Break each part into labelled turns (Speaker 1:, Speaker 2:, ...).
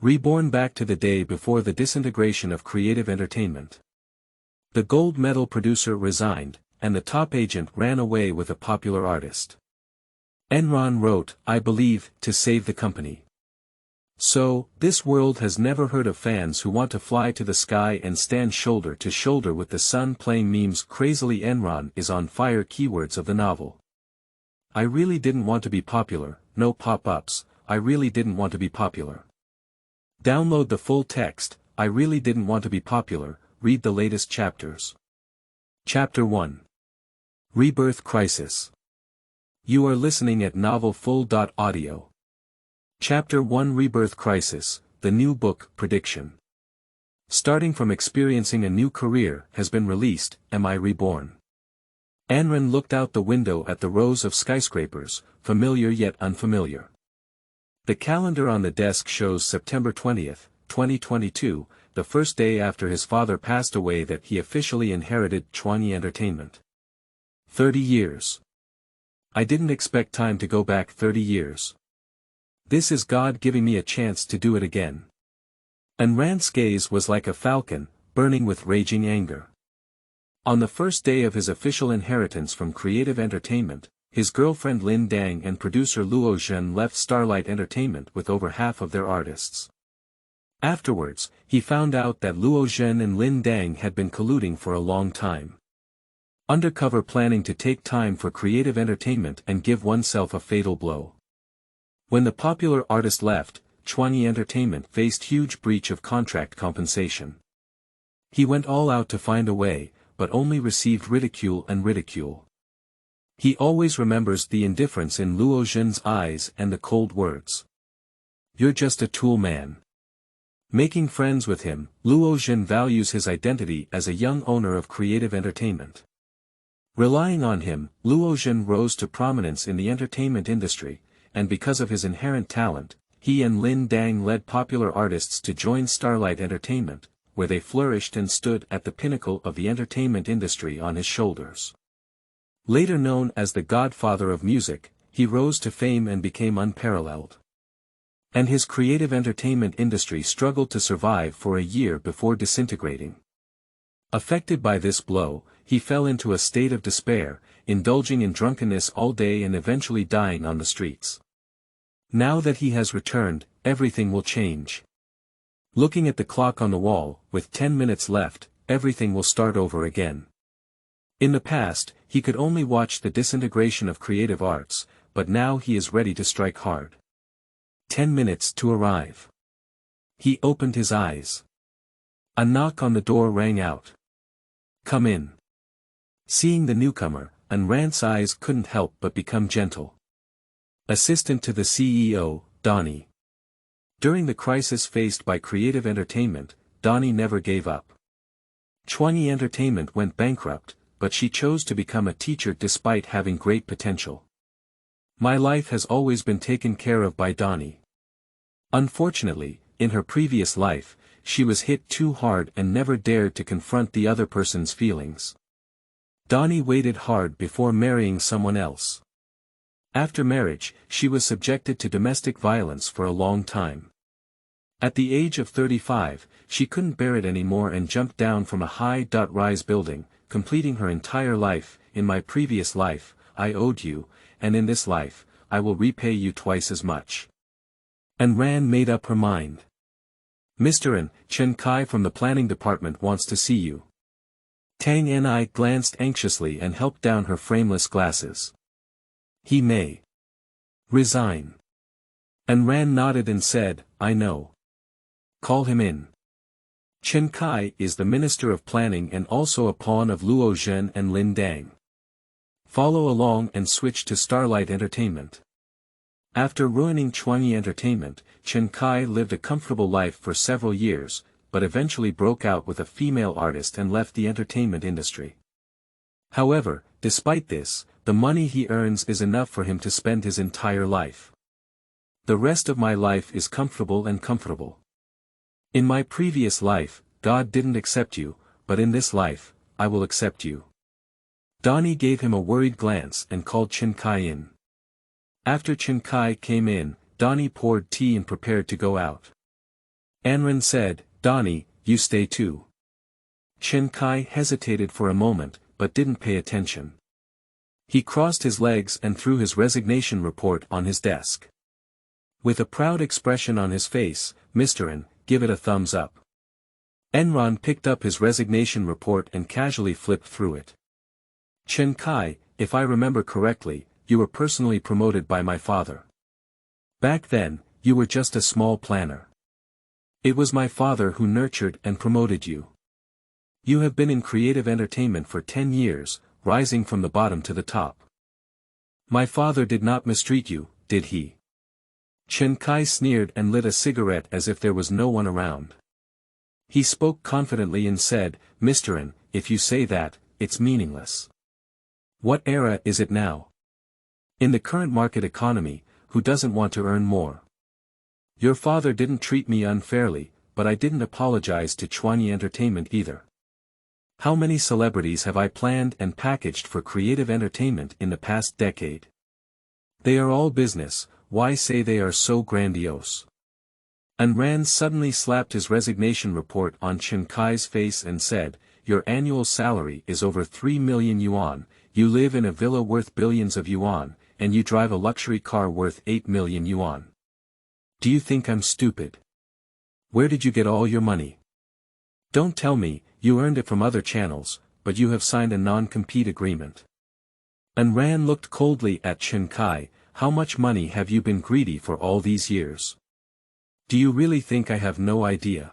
Speaker 1: Reborn back to the day before the disintegration of creative entertainment. The gold medal producer resigned, and the top agent ran away with a popular artist. Enron wrote, I believe, to save the company. So, this world has never heard of fans who want to fly to the sky and stand shoulder to shoulder with the sun playing memes. Crazily Enron is on fire. Keywords of the novel. I really didn't want to be popular, no pop-ups, I really didn't want to be popular. Download the full text, I really didn't want to be popular, read the latest chapters. Chapter 1. Rebirth Crisis. You are listening at novelfull.audio. Chapter 1 Rebirth Crisis, the new book, Prediction. Starting from experiencing a new career has been released, Am I Reborn? Enron looked out the window at the rows of skyscrapers, familiar yet unfamiliar. The calendar on the desk shows September 20th, 2022, the first day after his father passed away that he officially inherited Chuangyi Entertainment. 30 years. I didn't expect time to go back 30 years. This is God giving me a chance to do it again. Enron's gaze was like a falcon, burning with raging anger. On the first day of his official inheritance from Creative Entertainment, his girlfriend Lin Dang and producer Luo Zhen left Starlight Entertainment with over half of their artists. Afterwards, he found out that Luo Zhen and Lin Dang had been colluding for a long time. Undercover planning to take time for Creative Entertainment and give oneself a fatal blow. When the popular artist left, Chuangyi Entertainment faced huge breach of contract compensation. He went all out to find a way, but only received ridicule and ridicule. He always remembers the indifference in Luo Zhen's eyes and the cold words. You're just a tool man. Making friends with him, Luo Zhen values his identity as a young owner of Creative Entertainment. Relying on him, Luo Zhen rose to prominence in the entertainment industry, and because of his inherent talent, he and Lin Dang led popular artists to join Starlight Entertainment, where they flourished and stood at the pinnacle of the entertainment industry on his shoulders. Later known as the Godfather of Music, he rose to fame and became unparalleled. And his creative entertainment industry struggled to survive for a year before disintegrating. Affected by this blow, he fell into a state of despair, indulging in drunkenness all day and eventually dying on the streets. Now that he has returned, everything will change. Looking at the clock on the wall, with 10 minutes left, everything will start over again. In the past, he could only watch the disintegration of creative arts, but now he is ready to strike hard. 10 minutes to arrive. He opened his eyes. A knock on the door rang out. Come in. Seeing the newcomer, Enron's eyes couldn't help but become gentle. Assistant to the CEO, Donnie. During the crisis faced by Creative Entertainment, Donnie never gave up. Chuangyi Entertainment went bankrupt, but she chose to become a teacher despite having great potential. My life has always been taken care of by Donnie. Unfortunately, in her previous life, she was hit too hard and never dared to confront the other person's feelings. Donnie waited hard before marrying someone else. After marriage, she was subjected to domestic violence for a long time. At the age of 35, she couldn't bear it anymore and jumped down from a high-rise building, completing her entire life. In my previous life, I owed you, and in this life, I will repay you twice as much. Enron made up her mind. Mr. N. Chen Kai from the planning department wants to see you. Tang Ni glanced anxiously and helped down her frameless glasses. He may resign. Enron nodded and said, I know. Call him in. Chen Kai is the Minister of Planning and also a pawn of Luo Zhen and Lin Dang. Follow along and switch to Starlight Entertainment. After ruining Chuangyi Entertainment, Chen Kai lived a comfortable life for several years, but eventually broke out with a female artist and left the entertainment industry. However, despite this, the money he earns is enough for him to spend his entire life. The rest of my life is comfortable and comfortable. In my previous life, God didn't accept you, but in this life, I will accept you. Donnie gave him a worried glance and called Chen Kai in. After Chen Kai came in, Donnie poured tea and prepared to go out. Enron said, Donnie, you stay too. Chen Kai hesitated for a moment, but didn't pay attention. He crossed his legs and threw his resignation report on his desk. With a proud expression on his face, Mr. N, give it a thumbs up. Enron picked up his resignation report and casually flipped through it. Chen Kai, if I remember correctly, you were personally promoted by my father. Back then, you were just a small planner. It was my father who nurtured and promoted you. You have been in creative entertainment for 10 years, rising from the bottom to the top. My father did not mistreat you, did he? Chen Kai sneered and lit a cigarette as if there was no one around. He spoke confidently and said, Mr. N, if you say that, it's meaningless. What era is it now? In the current market economy, who doesn't want to earn more? Your father didn't treat me unfairly, but I didn't apologize to Chuangyi Entertainment either. How many celebrities have I planned and packaged for creative entertainment in the past decade? They are all business, why say they are so grandiose? Enron suddenly slapped his resignation report on Chen Kai's face and said, your annual salary is over 3 million yuan, you live in a villa worth billions of yuan, and you drive a luxury car worth 8 million yuan. Do you think I'm stupid? Where did you get all your money? Don't tell me, you earned it from other channels, but you have signed a non-compete agreement. Enron looked coldly at Chen Kai, how much money have you been greedy for all these years? Do you really think I have no idea?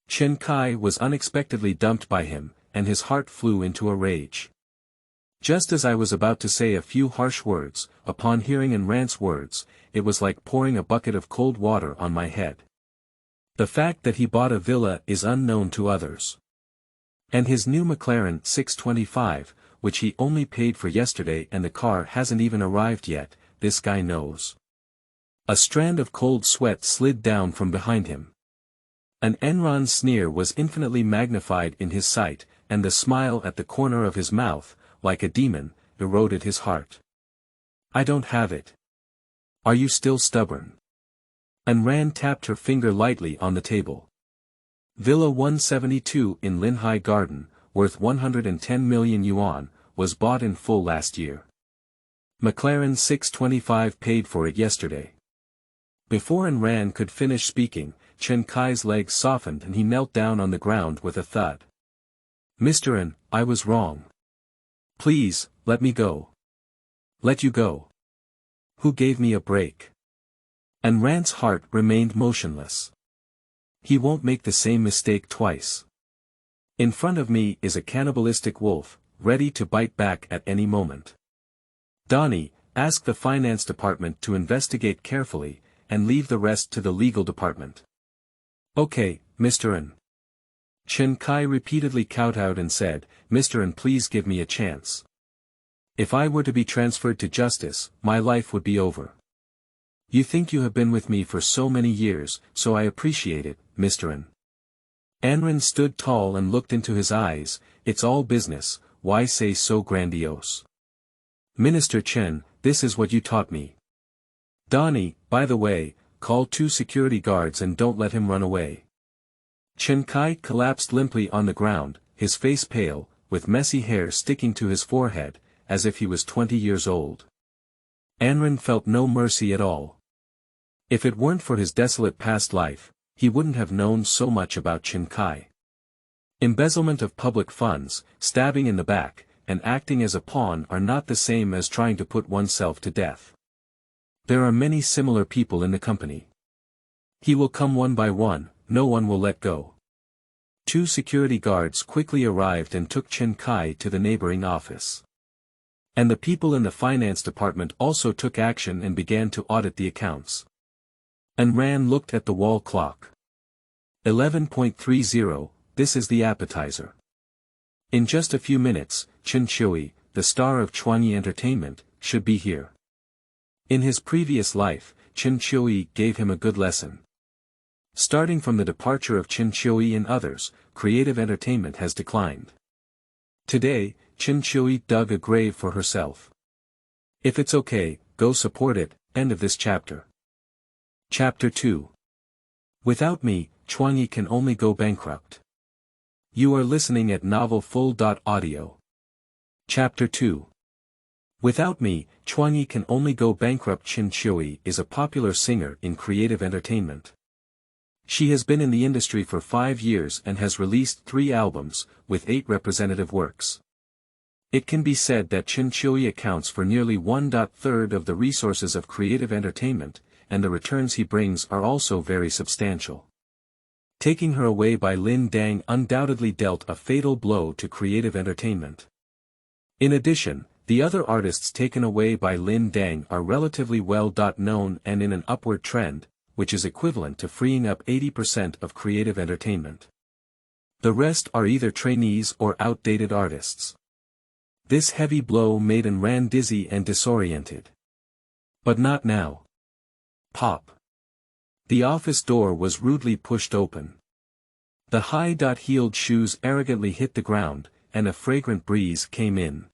Speaker 1: Chen Kai was unexpectedly dumped by him, and his heart flew into a rage. Just as I was about to say a few harsh words, upon hearing Enron's words, it was like pouring a bucket of cold water on my head. The fact that he bought a villa is unknown to others. And his new McLaren 625, which he only paid for yesterday and the car hasn't even arrived yet, this guy knows. A strand of cold sweat slid down from behind him. An Enron sneer was infinitely magnified in his sight, and the smile at the corner of his mouth, like a demon, eroded his heart. I don't have it. Are you still stubborn? Enron tapped her finger lightly on the table. Villa 172 in Linhai Garden, worth 110 million yuan, was bought in full last year. McLaren 625 paid for it yesterday. Before Enron could finish speaking, Chen Kai's legs softened and he knelt down on the ground with a thud. Mr. N, I was wrong. Please, let me go. Let you go. Who gave me a break? Enron's heart remained motionless. He won't make the same mistake twice. In front of me is a cannibalistic wolf, ready to bite back at any moment. Donnie, ask the finance department to investigate carefully, and leave the rest to the legal department. Okay, Mr. N. Chen Kai repeatedly kowtowed and said, Mr. N, please give me a chance. If I were to be transferred to justice, my life would be over. You think you have been with me for so many years, so I appreciate it, Mr. N. Enron stood tall and looked into his eyes, it's all business, why say so grandiose? Minister Chen, this is what you taught me. Donnie, by the way, call 2 security guards and don't let him run away. Chen Kai collapsed limply on the ground, his face pale, with messy hair sticking to his forehead, as if he was 20 years old. Enron felt no mercy at all. If it weren't for his desolate past life, he wouldn't have known so much about Chen Kai. Embezzlement of public funds, stabbing in the back, and acting as a pawn are not the same as trying to put oneself to death. There are many similar people in the company. He will come one by one, no one will let go. 2 security guards quickly arrived and took Chen Kai to the neighboring office. And the people in the finance department also took action and began to audit the accounts. Enron looked at the wall clock. 11:30, this is the appetizer. In just a few minutes, Chen Chui, the star of Chuangyi Entertainment, should be here. In his previous life, Chen Chui gave him a good lesson. Starting from the departure of Chen Chui and others, creative entertainment has declined. Today, Chen Chui dug a grave for herself. If it's okay, go support it, end of this chapter. Chapter 2. Without me, Chuangyi can only go bankrupt. You are listening at Novel Full. Audio. Chapter 2. Without me, Chuangyi can only go bankrupt. Chen Qiui is a popular singer in creative entertainment. She has been in the industry for 5 years and has released 3 albums, with 8 representative works. It can be said that Chen Qiui accounts for nearly 1/3 of the resources of creative entertainment, and the returns he brings are also very substantial. Taking her away by Lin Dang undoubtedly dealt a fatal blow to creative entertainment. In addition, the other artists taken away by Lin Dang are relatively well known and in an upward trend, which is equivalent to freeing up 80% of creative entertainment. The rest are either trainees or outdated artists. This heavy blow made Enron dizzy and disoriented. But not now. Pop. The office door was rudely pushed open. The high-heeled shoes arrogantly hit the ground, and a fragrant breeze came in.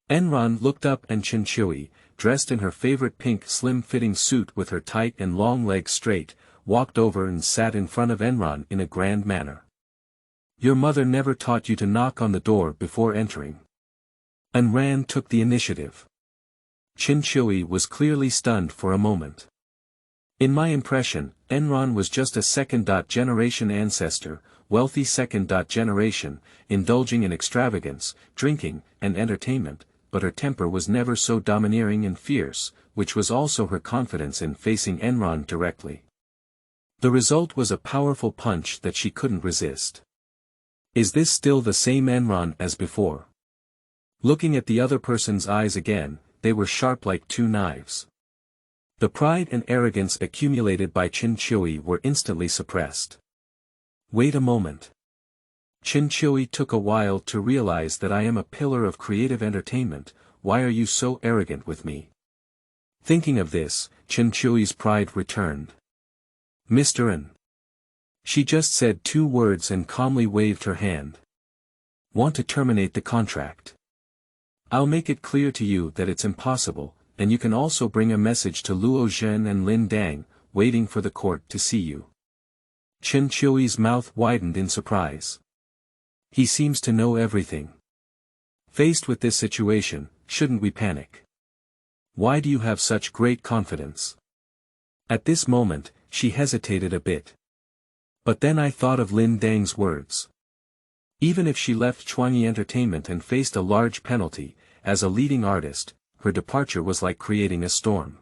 Speaker 1: Enron looked up and Chen Qiui, dressed in her favorite pink slim-fitting suit with her tight and long legs straight, walked over and sat in front of Enron in a grand manner. "Your mother never taught you to knock on the door before entering." Enron took the initiative. Chen Qiui was clearly stunned for a moment. In my impression, Enron was just a second-generation ancestor, wealthy second-generation, indulging in extravagance, drinking, and entertainment, but her temper was never so domineering and fierce, which was also her confidence in facing Enron directly. The result was a powerful punch that she couldn't resist. Is this still the same Enron as before? Looking at the other person's eyes again, they were sharp like 2 knives. The pride and arrogance accumulated by Chen Qiui were instantly suppressed. Wait a moment. Chen Qiui took a while to realize that I am a pillar of creative entertainment. Why are you so arrogant with me? Thinking of this, Chen Qiui's pride returned. Mr. N. She just said 2 words and calmly waved her hand. Want to terminate the contract? I'll make it clear to you that it's impossible, and you can also bring a message to Luo Zhen and Lin Dang, waiting for the court to see you. Chen Qiui's mouth widened in surprise. He seems to know everything. Faced with this situation, shouldn't we panic? Why do you have such great confidence? At this moment, she hesitated a bit. But then I thought of Lin Dang's words. Even if she left Chuangyi Entertainment and faced a large penalty, as a leading artist, her departure was like creating a storm.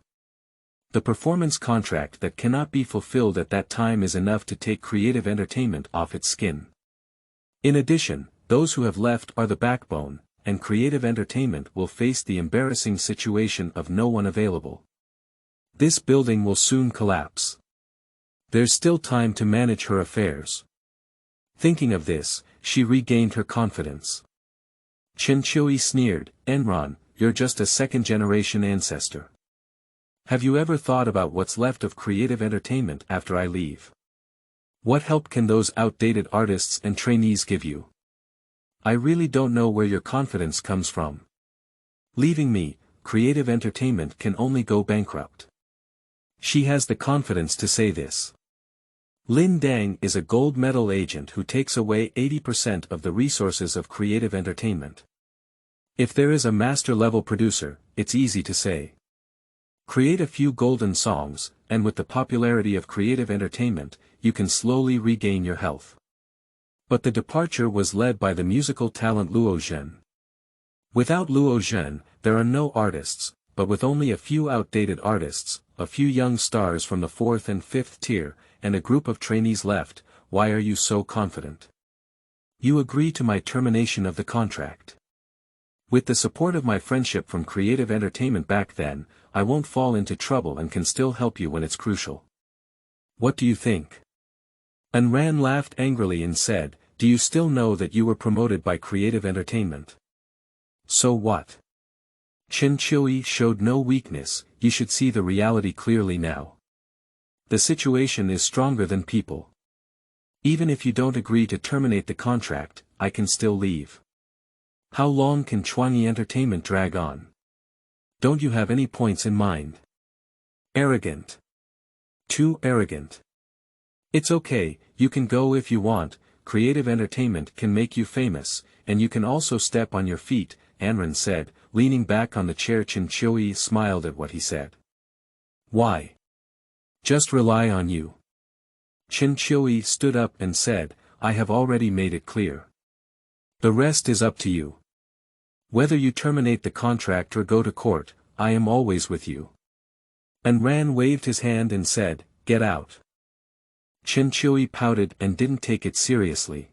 Speaker 1: The performance contract that cannot be fulfilled at that time is enough to take creative entertainment off its skin. In addition, those who have left are the backbone, and creative entertainment will face the embarrassing situation of no one available. This building will soon collapse. There's still time to manage her affairs. Thinking of this, she regained her confidence. Chen Qiui sneered, Enron, you're just a second-generation ancestor. Have you ever thought about what's left of creative entertainment after I leave? What help can those outdated artists and trainees give you? I really don't know where your confidence comes from. Leaving me, creative entertainment can only go bankrupt. She has the confidence to say this. Lin Dang is a gold medal agent who takes away 80% of the resources of creative entertainment. If there is a master-level producer, it's easy to say. Create a few golden songs, and with the popularity of creative entertainment, you can slowly regain your health. But the departure was led by the musical talent Luo Zhen. Without Luo Zhen, there are no artists, but with only a few outdated artists, a few young stars from the 4th and 5th tier, and a group of trainees left, why are you so confident? You agree to my termination of the contract. With the support of my friendship from creative entertainment back then, I won't fall into trouble and can still help you when it's crucial. What do you think? Enron laughed angrily and said, do you still know that you were promoted by creative entertainment? So what? Chen Qiui showed no weakness, you should see the reality clearly now. The situation is stronger than people. Even if you don't agree to terminate the contract, I can still leave. How long can Chuangyi Entertainment drag on? Don't you have any points in mind? Arrogant. Too arrogant. It's okay, you can go if you want, creative entertainment can make you famous, and you can also step on your feet, Enron said, leaning back on the chair. Chuangyi smiled at what he said. Why? Just rely on you. Chuangyi stood up and said, I have already made it clear. The rest is up to you. Whether you terminate the contract or go to court, I am always with you. Enron waved his hand and said, get out. Chuangyi pouted and didn't take it seriously.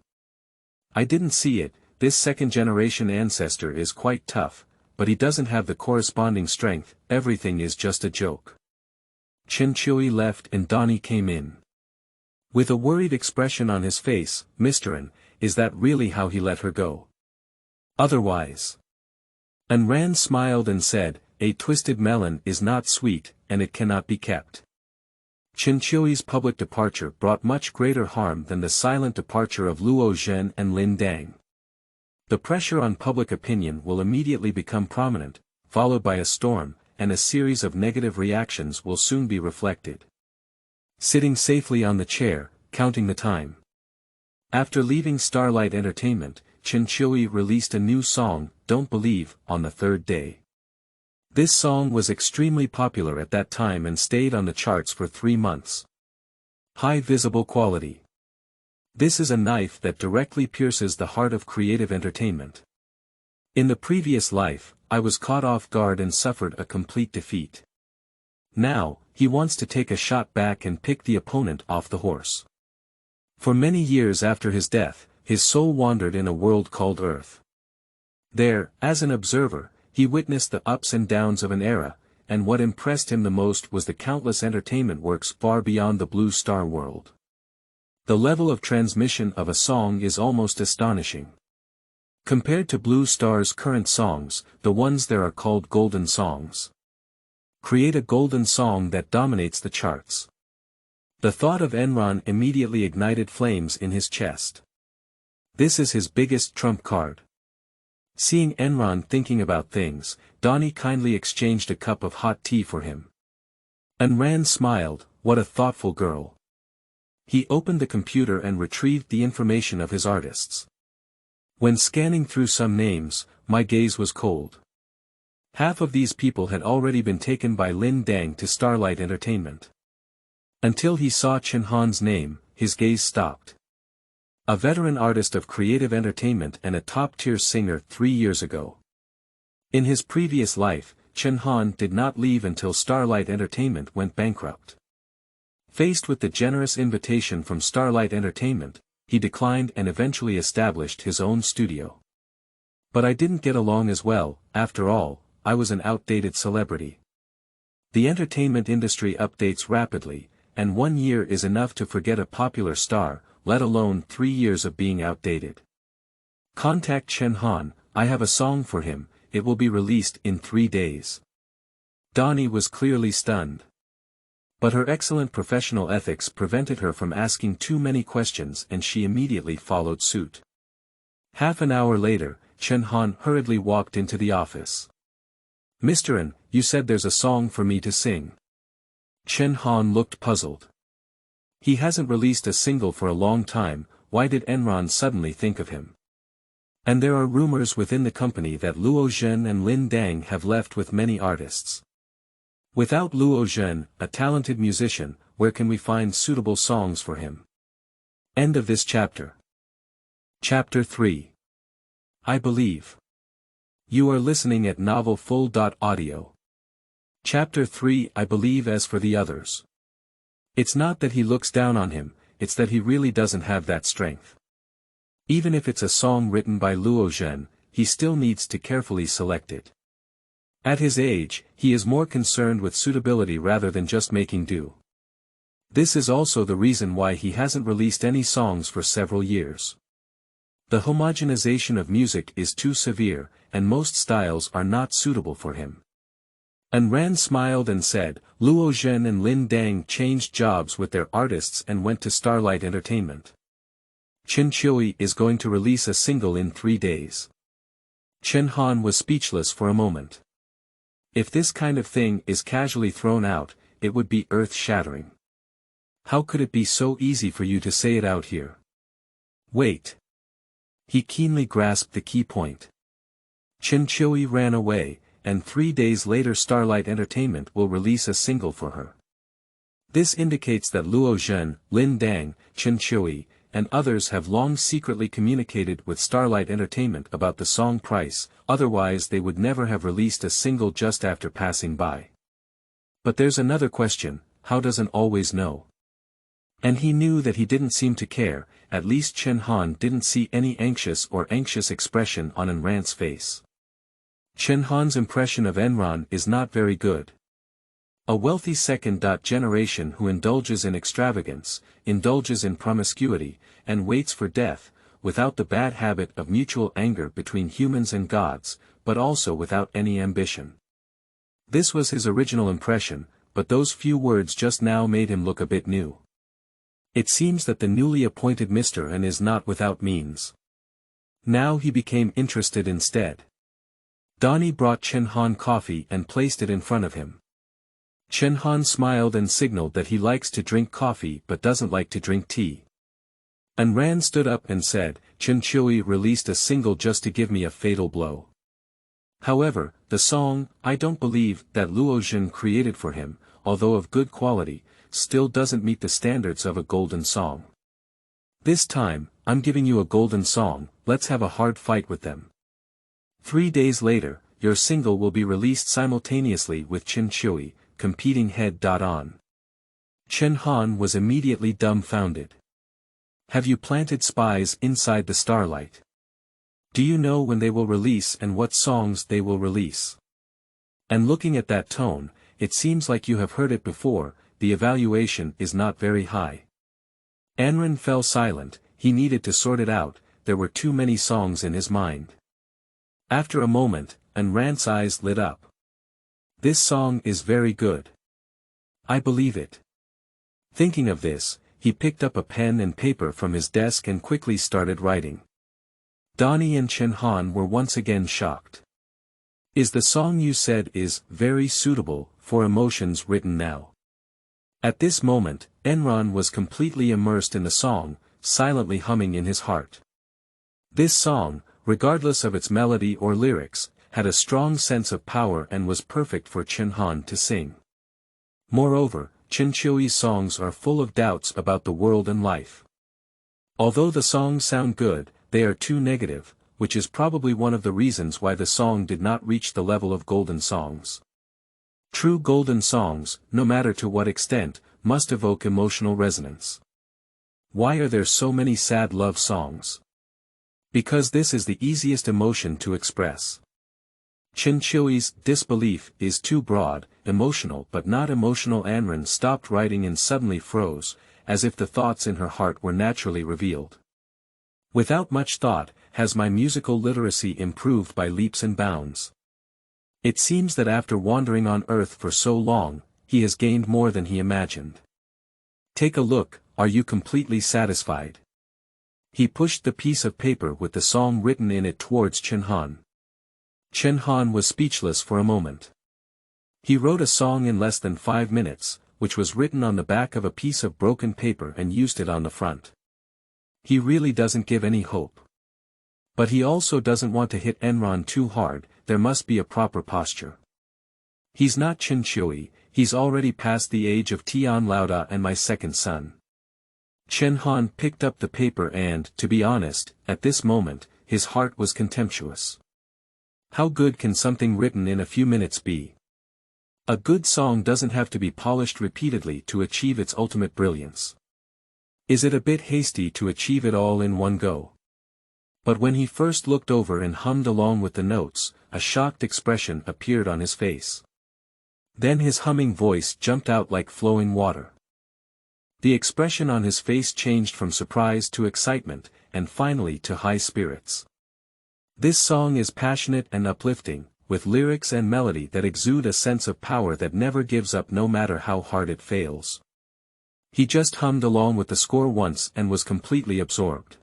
Speaker 1: I didn't see it, this second-generation ancestor is quite tough, but he doesn't have the corresponding strength, everything is just a joke. Chuangyi left and Donnie came in. With a worried expression on his face, Mr. N, is that really how he let her go? Otherwise. Enron smiled and said, a twisted melon is not sweet, and it cannot be kept. Chuangyi's public departure brought much greater harm than the silent departure of Luo Zhen and Lin Dang. The pressure on public opinion will immediately become prominent, followed by a storm, and a series of negative reactions will soon be reflected. Sitting safely on the chair, counting the time. After leaving Starlight Entertainment, Chuangyi released a new song, Don't Believe, on the third day. This song was extremely popular at that time and stayed on the charts for 3 months. High visible quality. This is a knife that directly pierces the heart of creative entertainment. In the previous life, I was caught off guard and suffered a complete defeat. Now, he wants to take a shot back and pick the opponent off the horse. For many years after his death, his soul wandered in a world called Earth. There, as an observer, he witnessed the ups and downs of an era, and what impressed him the most was the countless entertainment works far beyond the Blue Star world. The level of transmission of a song is almost astonishing. Compared to Blue Star's current songs, the ones there are called golden songs. Create a golden song that dominates the charts. The thought of Enron immediately ignited flames in his chest. This is his biggest trump card. Seeing Enron thinking about things, Donnie kindly exchanged a cup of hot tea for him. Enron smiled, what a thoughtful girl. He opened the computer and retrieved the information of his artists. When scanning through some names, my gaze was cold. Half of these people had already been taken by Lin Dang to Starlight Entertainment. Until he saw Chen Han's name, his gaze stopped. A veteran artist of creative entertainment and a top-tier singer 3 years ago. In his previous life, Chen Han did not leave until Starlight Entertainment went bankrupt. Faced with the generous invitation from Starlight Entertainment, he declined and eventually established his own studio. But I didn't get along as well, after all, I was an outdated celebrity. The entertainment industry updates rapidly, and 1 year is enough to forget a popular star, let alone 3 years of being outdated. Contact Chen Han, I have a song for him, it will be released in 3 days. Donnie was clearly stunned. But her excellent professional ethics prevented her from asking too many questions and she immediately followed suit. Half an hour later, Chen Han hurriedly walked into the office. Mr. N, you said there's a song for me to sing. Chen Han looked puzzled. He hasn't released a single for a long time, why did Enron suddenly think of him? And there are rumors within the company that Luo Zhen and Lin Dang have left with many artists. Without Luo Zhen, a talented musician, where can we find suitable songs for him? End of this chapter. Chapter 3. I Believe. You are listening at novelfull.audio. Chapter 3. I Believe. As for the others. It's not that he looks down on him, it's that he really doesn't have that strength. Even if it's a song written by Luo Zhen, he still needs to carefully select it. At his age, he is more concerned with suitability rather than just making do. This is also the reason why he hasn't released any songs for several years. The homogenization of music is too severe, and most styles are not suitable for him. Enron smiled and said, Luo Zhen and Lin Dang changed jobs with their artists and went to Starlight Entertainment. Chuangyi is going to release a single in 3 days. Chen Han was speechless for a moment. If this kind of thing is casually thrown out, it would be earth-shattering. How could it be so easy for you to say it out here? Wait. He keenly grasped the key point. Chuangyi ran away, and 3 days later Starlight Entertainment will release a single for her. This indicates that Luo Zhen, Lin Dang, Chuangyi, and others have long secretly communicated with Starlight Entertainment about the song price, otherwise they would never have released a single just after passing by. But there's another question, how does an always know? And he knew that he didn't seem to care, at least Chen Han didn't see any anxious expression on Enran's face. Chen Han's impression of Enron is not very good. A wealthy second generation who indulges in extravagance, indulges in promiscuity, and waits for death, without the bad habit of mutual anger between humans and gods, but also without any ambition. This was his original impression, but those few words just now made him look a bit new. It seems that the newly appointed Mr. N is not without means. Now he became interested instead. Donnie brought Chen Han coffee and placed it in front of him. Chen Han smiled and signaled that he likes to drink coffee but doesn't like to drink tea. Enran stood up and said, Chuangyi released a single just to give me a fatal blow. However, the song, I don't believe, that Luo Zhen created for him, although of good quality, still doesn't meet the standards of a golden song. This time, I'm giving you a golden song, let's have a hard fight with them. 3 days later, your single will be released simultaneously with Chuangyi, competing head-on. Chen Han was immediately dumbfounded. Have you planted spies inside the Starlight? Do you know when they will release and what songs they will release? And looking at that tone, it seems like you have heard it before, the evaluation is not very high. Enron fell silent, he needed to sort it out, there were too many songs in his mind. After a moment, Enran's eyes lit up. This song is very good. I believe it. Thinking of this, he picked up a pen and paper from his desk and quickly started writing. Donnie and Chen Han were once again shocked. Is the song you said is very suitable for emotions written now? At this moment, Enron was completely immersed in the song, silently humming in his heart. This song, regardless of its melody or lyrics, had a strong sense of power and was perfect for Chen Han to sing. Moreover, Chuangyi's songs are full of doubts about the world and life. Although the songs sound good, they are too negative, which is probably one of the reasons why the song did not reach the level of golden songs. True golden songs, no matter to what extent, must evoke emotional resonance. Why are there so many sad love songs? Because this is the easiest emotion to express. Chuangyi's disbelief is too broad, emotional but not emotional. Enron stopped writing and suddenly froze, as if the thoughts in her heart were naturally revealed. Without much thought, has my musical literacy improved by leaps and bounds? It seems that after wandering on earth for so long, he has gained more than he imagined. Take a look, are you completely satisfied? He pushed the piece of paper with the song written in it towards Chen Han. Chen Han was speechless for a moment. He wrote a song in less than 5 minutes, which was written on the back of a piece of broken paper and used it on the front. He really doesn't give any hope. But he also doesn't want to hit Enron too hard, there must be a proper posture. He's not Chuangyi, he's already past the age of Tian Laoda and my second son. Chen Han picked up the paper and, to be honest, at this moment, his heart was contemptuous. How good can something written in a few minutes be? A good song doesn't have to be polished repeatedly to achieve its ultimate brilliance. Is it a bit hasty to achieve it all in one go? But when he first looked over and hummed along with the notes, a shocked expression appeared on his face. Then his humming voice jumped out like flowing water. The expression on his face changed from surprise to excitement, and finally to high spirits. This song is passionate and uplifting, with lyrics and melody that exude a sense of power that never gives up no matter how hard it fails. He just hummed along with the score once and was completely absorbed.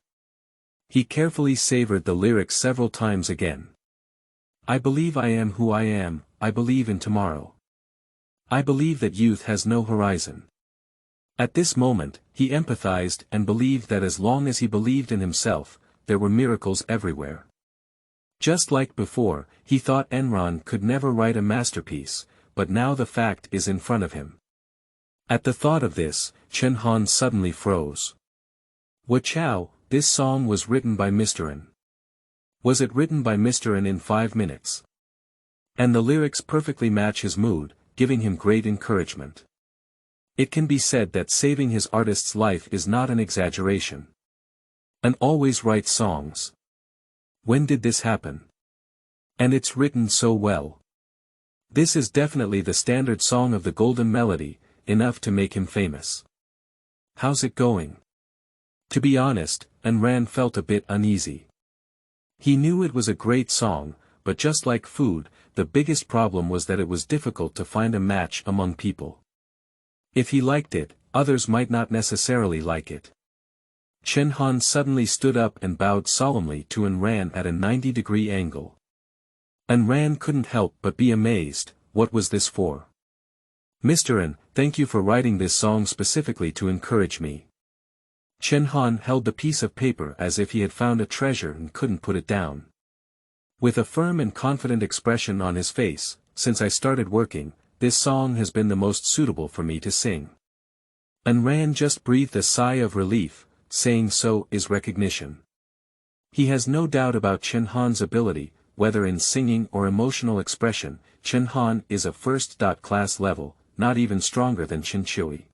Speaker 1: He carefully savored the lyrics several times again. I believe I am who I am, I believe in tomorrow. I believe that youth has no horizon. At this moment, he empathized and believed that as long as he believed in himself, there were miracles everywhere. Just like before, he thought Enron could never write a masterpiece, but now the fact is in front of him. At the thought of this, Chen Han suddenly froze. Wachow, this song was written by Mr. N. Was it written by Mr. N in 5 minutes? And the lyrics perfectly match his mood, giving him great encouragement. It can be said that saving his artist's life is not an exaggeration. And always writes songs. When did this happen? And it's written so well. This is definitely the standard song of the Golden Melody, enough to make him famous. How's it going? To be honest, Enron felt a bit uneasy. He knew it was a great song, but just like food, the biggest problem was that it was difficult to find a match among people. If he liked it, others might not necessarily like it. Chen Han suddenly stood up and bowed solemnly to Enron at a 90-degree angle. Enron couldn't help but be amazed. What was this for? Mr. N, thank you for writing this song specifically to encourage me. Chen Han held the piece of paper as if he had found a treasure and couldn't put it down. With a firm and confident expression on his face, since I started working, this song has been the most suitable for me to sing. Enron just breathed a sigh of relief, saying so is recognition. He has no doubt about Chen Han's ability, whether in singing or emotional expression. Chen Han is a first-class level, not even stronger than Chen Chui.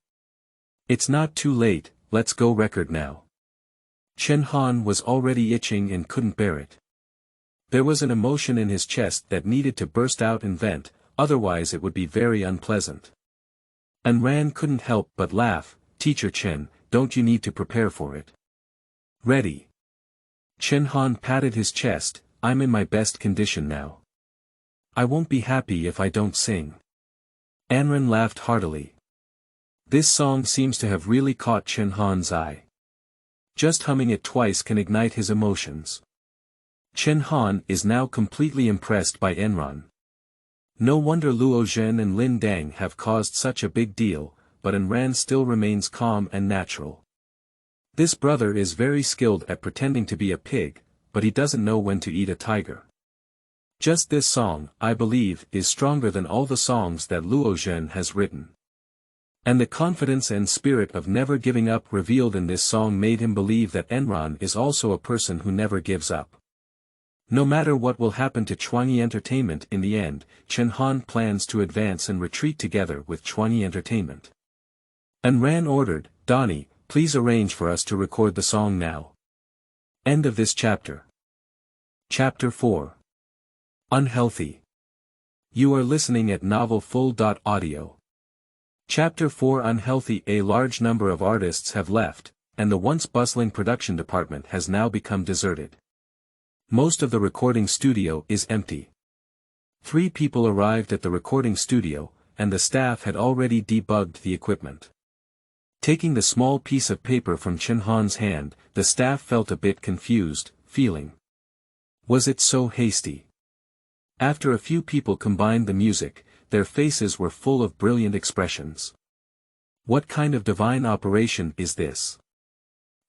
Speaker 1: It's not too late, let's go record now. Chen Han was already itching and couldn't bear it. There was an emotion in his chest that needed to burst out and vent, otherwise it would be very unpleasant. Enron couldn't help but laugh. Teacher Chen, don't you need to prepare for it? Ready. Chen Han patted his chest. I'm in my best condition now. I won't be happy if I don't sing. Enron laughed heartily. This song seems to have really caught Chen Han's eye. Just humming it twice can ignite his emotions. Chen Han is now completely impressed by Enron. No wonder Luo Zhen and Lin Dang have caused such a big deal, but Enron still remains calm and natural. This brother is very skilled at pretending to be a pig, but he doesn't know when to eat a tiger. Just this song, I believe, is stronger than all the songs that Luo Zhen has written. And the confidence and spirit of never giving up revealed in this song made him believe that Enron is also a person who never gives up. No matter what will happen to Chuangyi Entertainment in the end, Chen Han plans to advance and retreat together with Chuangyi Entertainment. Enron ordered, Donnie, please arrange for us to record the song now. End of this chapter. Chapter 4. Unhealthy. You are listening at novelfull.audio. Chapter 4 Unhealthy. A large number of artists have left, and the once bustling production department has now become deserted. Most of the recording studio is empty. 3 people arrived at the recording studio, and the staff had already debugged the equipment. Taking the small piece of paper from Chen Han's hand, the staff felt a bit confused, feeling. Was it so hasty? After a few people combined the music, their faces were full of brilliant expressions. What kind of divine operation is this?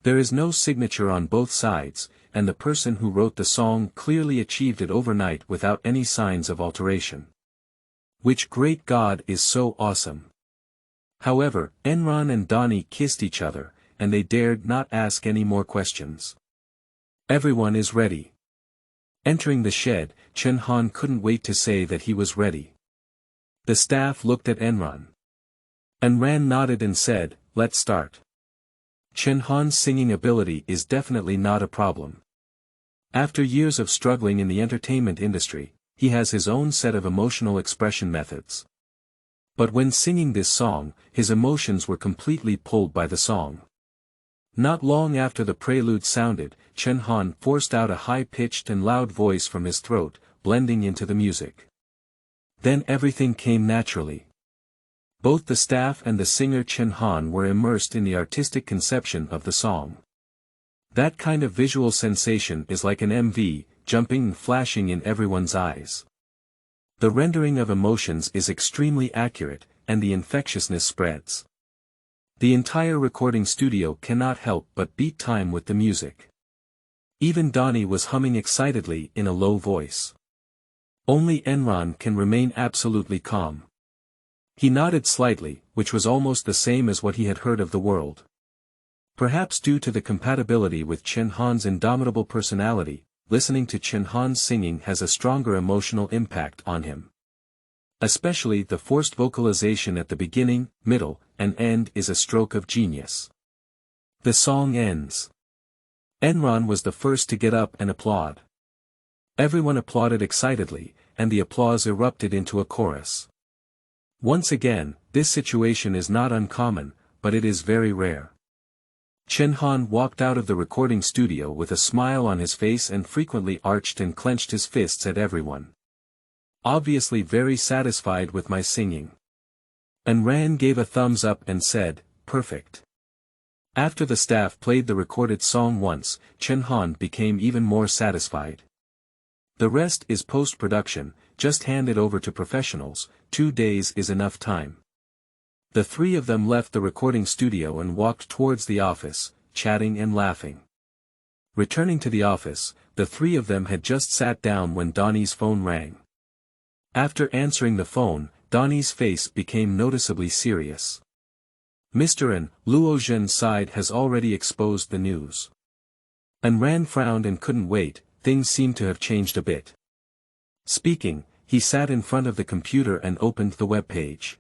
Speaker 1: There is no signature on both sides, and the person who wrote the song clearly achieved it overnight without any signs of alteration. Which great God is so awesome? However, Enron and Donnie kissed each other, and they dared not ask any more questions. Everyone is ready. Entering the shed, Chen Han couldn't wait to say that he was ready. The staff looked at Enron. Enron nodded and said, let's start. Chen Han's singing ability is definitely not a problem. After years of struggling in the entertainment industry, he has his own set of emotional expression methods. But when singing this song, his emotions were completely pulled by the song. Not long after the prelude sounded, Chen Han forced out a high-pitched and loud voice from his throat, blending into the music. Then everything came naturally. Both the staff and the singer Chen Han were immersed in the artistic conception of the song. That kind of visual sensation is like an MV, jumping and flashing in everyone's eyes. The rendering of emotions is extremely accurate, and the infectiousness spreads. The entire recording studio cannot help but beat time with the music. Even Donnie was humming excitedly in a low voice. Only Enron can remain absolutely calm. He nodded slightly, which was almost the same as what he had heard of the world. Perhaps due to the compatibility with Chen Han's indomitable personality, listening to Chen Han's singing has a stronger emotional impact on him. Especially the forced vocalization at the beginning, middle, and end is a stroke of genius. The song ends. Enron was the first to get up and applaud. Everyone applauded excitedly, and the applause erupted into a chorus. Once again, this situation is not uncommon, but it is very rare. Chen Han walked out of the recording studio with a smile on his face and frequently arched and clenched his fists at everyone. Obviously very satisfied with my singing. Enron gave a thumbs up and said, "Perfect." After the staff played the recorded song once, Chen Han became even more satisfied. The rest is post-production, just hand it over to professionals, 2 days is enough time. The three of them left the recording studio and walked towards the office, chatting and laughing. Returning to the office, the three of them had just sat down when Donnie's phone rang. After answering the phone, Donnie's face became noticeably serious. Mr. N. Luozhen's side has already exposed the news. Enron frowned and couldn't wait, things seemed to have changed a bit. Speaking, he sat in front of the computer and opened the webpage.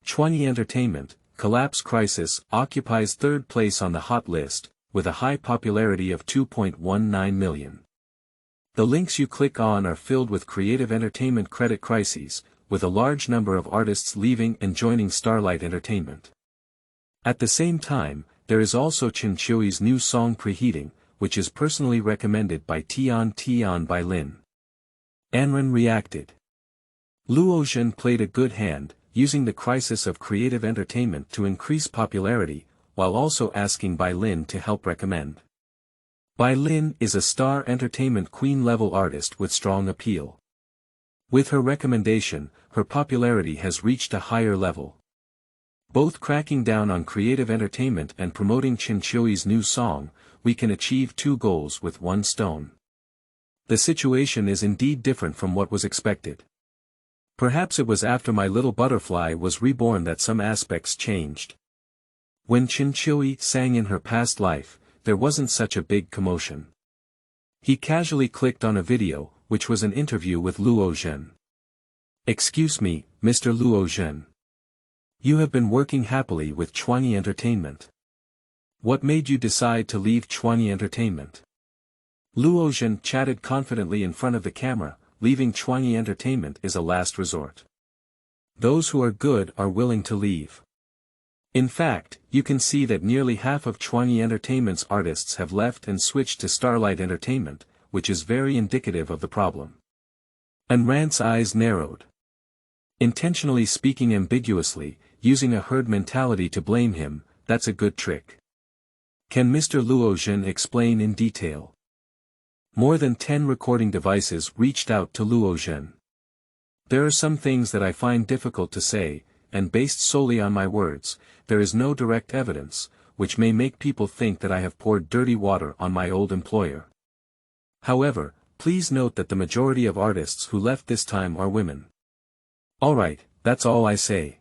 Speaker 1: Chuangyi Entertainment, Collapse Crisis, occupies third place on the hot list, with a high popularity of 2.19 million. The links you click on are filled with creative entertainment credit crises, with a large number of artists leaving and joining Starlight Entertainment. At the same time, there is also Chen Qiuyi's new song Preheating, which is personally recommended by Tian Tian by Lin. Enron reacted. Luozhen played a good hand, using the crisis of creative entertainment to increase popularity, while also asking Bai Lin to help recommend. Bai Lin is a star entertainment queen-level artist with strong appeal. With her recommendation, her popularity has reached a higher level. Both cracking down on creative entertainment and promoting Chen Qiuyi's new song, we can achieve 2 goals with 1 stone. The situation is indeed different from what was expected. Perhaps it was after My Little Butterfly was reborn that some aspects changed. When Chen Qiuyi sang in her past life, there wasn't such a big commotion. He casually clicked on a video, which was an interview with Luozhen. "Excuse me, Mr. Luozhen. You have been working happily with Chuangyi Entertainment. What made you decide to leave Chuangyi Entertainment?" Luozhen chatted confidently in front of the camera, leaving Chuangyi Entertainment is a last resort. Those who are good are willing to leave. In fact, you can see that nearly half of Chuangyi Entertainment's artists have left and switched to Starlight Entertainment, which is very indicative of the problem. Enron's eyes narrowed. Intentionally speaking ambiguously, using a herd mentality to blame him, that's a good trick. Can Mr. Luozhen explain in detail? More than 10 recording devices reached out to Luozhen. There are some things that I find difficult to say, and based solely on my words, there is no direct evidence, which may make people think that I have poured dirty water on my old employer. However, please note that the majority of artists who left this time are women. Alright, that's all I say.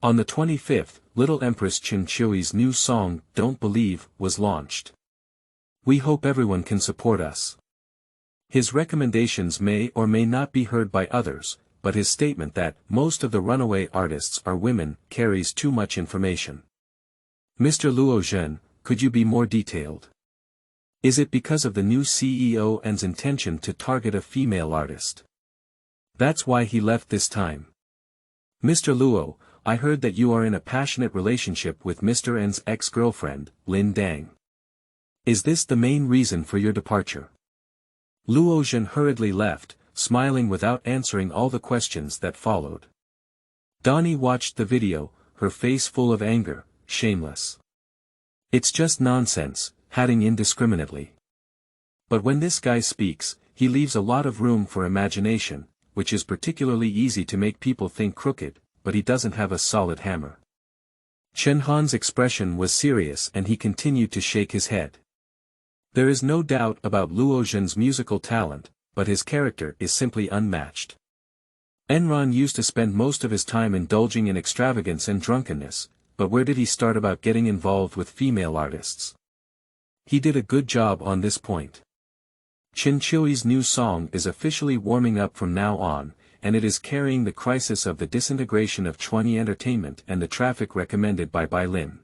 Speaker 1: On the 25th, Little Empress Chen Qiuyi's new song, Don't Believe, was launched. We hope everyone can support us. His recommendations may or may not be heard by others, but his statement that most of the runaway artists are women carries too much information. Mr. Luozhen, could you be more detailed? Is it because of the new CEO's intention to target a female artist? That's why he left this time. Mr. Luo, I heard that you are in a passionate relationship with Mr. N's ex-girlfriend, Lin Dang. Is this the main reason for your departure? Luozhen hurriedly left, smiling without answering all the questions that followed. Donnie watched the video, her face full of anger, shameless. It's just nonsense, hatting indiscriminately. But when this guy speaks, he leaves a lot of room for imagination, which is particularly easy to make people think crooked, but he doesn't have a solid hammer. Chen Han's expression was serious and he continued to shake his head. There is no doubt about Luo Zhen's musical talent, but his character is simply unmatched. Enron used to spend most of his time indulging in extravagance and drunkenness, but where did he start about getting involved with female artists? He did a good job on this point. Chen Qiuyi's new song is officially warming up from now on, and it is carrying the crisis of the disintegration of Chuangyi entertainment and the traffic recommended by Bai Lin.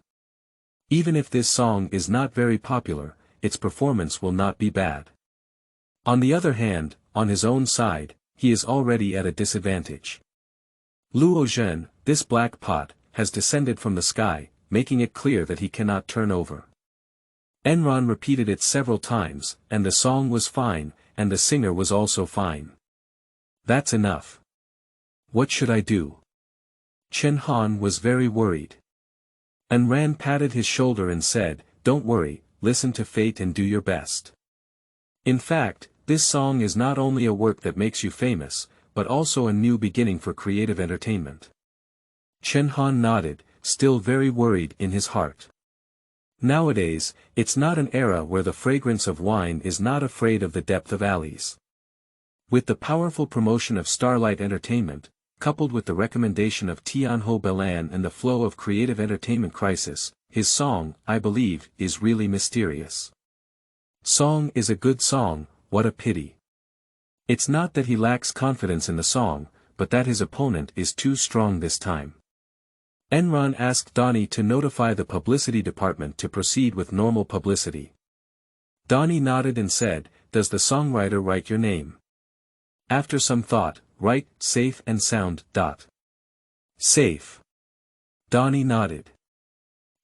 Speaker 1: Even if this song is not very popular, its performance will not be bad. On the other hand, on his own side, he is already at a disadvantage. Luo Zhen, this black pot, has descended from the sky, making it clear that he cannot turn over. Enron repeated it several times, and the song was fine, and the singer was also fine. That's enough. What should I do? Chen Han was very worried. Enron patted his shoulder and said, "Don't worry, listen to fate and do your best. In fact, this song is not only a work that makes you famous, but also a new beginning for creative entertainment." Chen Han nodded, still very worried in his heart. Nowadays, it's not an era where the fragrance of wine is not afraid of the depth of alleys. With the powerful promotion of Starlight Entertainment, coupled with the recommendation of Tianho Belan and the flow of creative entertainment crisis, his song, I believe, is really mysterious. Song is a good song, what a pity. It's not that he lacks confidence in the song, but that his opponent is too strong this time. Enron asked Donnie to notify the publicity department to proceed with normal publicity. Donnie nodded and said, "Does the songwriter write your name?" After some thought, "Write, safe and sound, dot. Safe." Donnie nodded.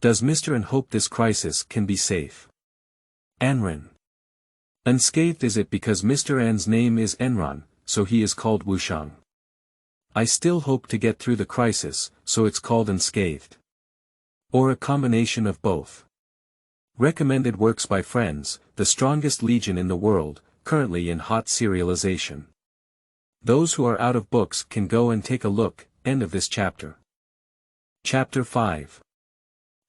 Speaker 1: "Does Mr. N hope this crisis can be safe?" Enron. "Unscathed is it because Mr. N's name is Enron, so he is called Wushang. I still hope to get through the crisis, so it's called unscathed. Or a combination of both. Recommended works by friends, the strongest legion in the world, currently in hot serialization. Those who are out of books can go and take a look." End of this chapter. Chapter 5.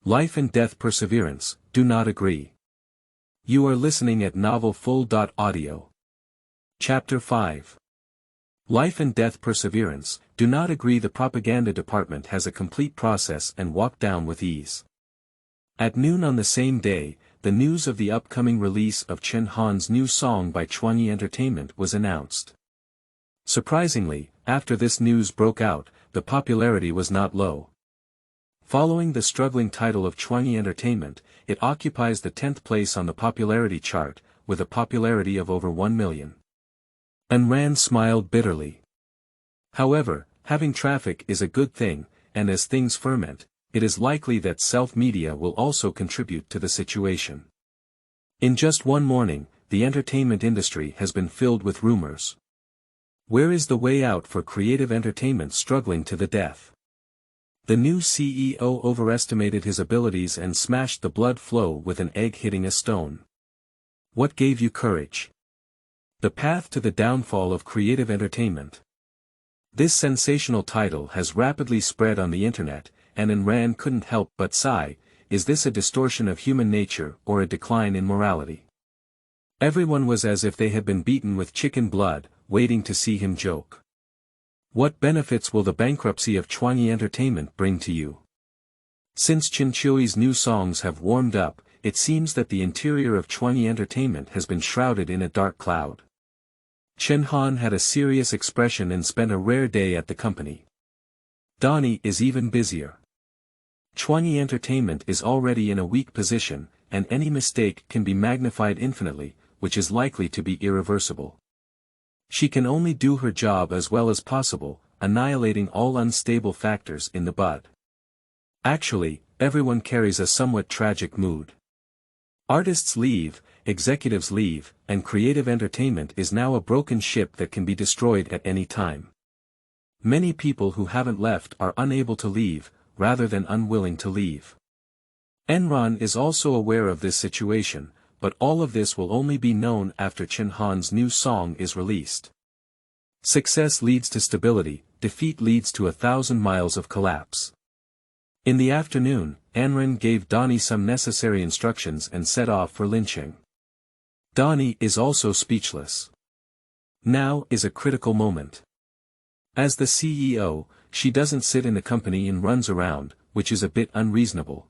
Speaker 1: Life and Death Perseverance, Do Not Agree. You are listening at novelfull.audio. Chapter 5. Life and Death Perseverance, Do Not Agree. The propaganda department has a complete process and walked down with ease. At noon on the same day, the news of the upcoming release of Chen Han's new song by Chuangyi Entertainment was announced. Surprisingly, after this news broke out, the popularity was not low. Following the struggling title of Chuangyi Entertainment, it occupies the 10th place on the popularity chart, with a popularity of over 1 million. Enron smiled bitterly. However, having traffic is a good thing, and as things ferment, it is likely that self-media will also contribute to the situation. In just one morning, the entertainment industry has been filled with rumors. Where is the way out for creative entertainment struggling to the death? The new CEO overestimated his abilities and smashed the blood flow with an egg hitting a stone. What gave you courage? The Path to the Downfall of Creative Entertainment. This sensational title has rapidly spread on the internet, and Enron couldn't help but sigh, is this a distortion of human nature or a decline in morality? Everyone was as if they had been beaten with chicken blood, waiting to see him joke. What benefits will the bankruptcy of Chuangyi Entertainment bring to you? Since Chen Qiuyi's new songs have warmed up, it seems that the interior of Chuangyi Entertainment has been shrouded in a dark cloud. Chen Han had a serious expression and spent a rare day at the company. Donnie is even busier. Chuangyi Entertainment is already in a weak position, and any mistake can be magnified infinitely, which is likely to be irreversible. She can only do her job as well as possible, annihilating all unstable factors in the bud. Actually, everyone carries a somewhat tragic mood. Artists leave, executives leave, and creative entertainment is now a broken ship that can be destroyed at any time. Many people who haven't left are unable to leave, rather than unwilling to leave. Enron is also aware of this situation, but all of this will only be known after Chen Han's new song is released. Success leads to stability, defeat leads to 1,000 miles of collapse. In the afternoon, Enron gave Donnie some necessary instructions and set off for lynching. Donnie is also speechless. Now is a critical moment. As the CEO, she doesn't sit in the company and runs around, which is a bit unreasonable.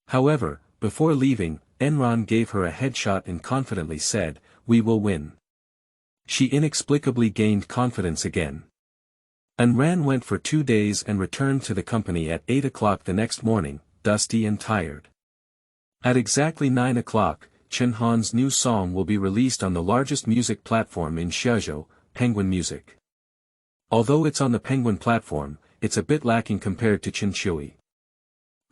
Speaker 1: However, before leaving, Enron gave her a headshot and confidently said, "We will win." She inexplicably gained confidence again. Enron went for 2 days and returned to the company at 8 o'clock the next morning, dusty and tired. At exactly 9 o'clock, Chen Han's new song will be released on the largest music platform in Shenzhou, Penguin Music. Although it's on the Penguin platform, it's a bit lacking compared to Chuangyi.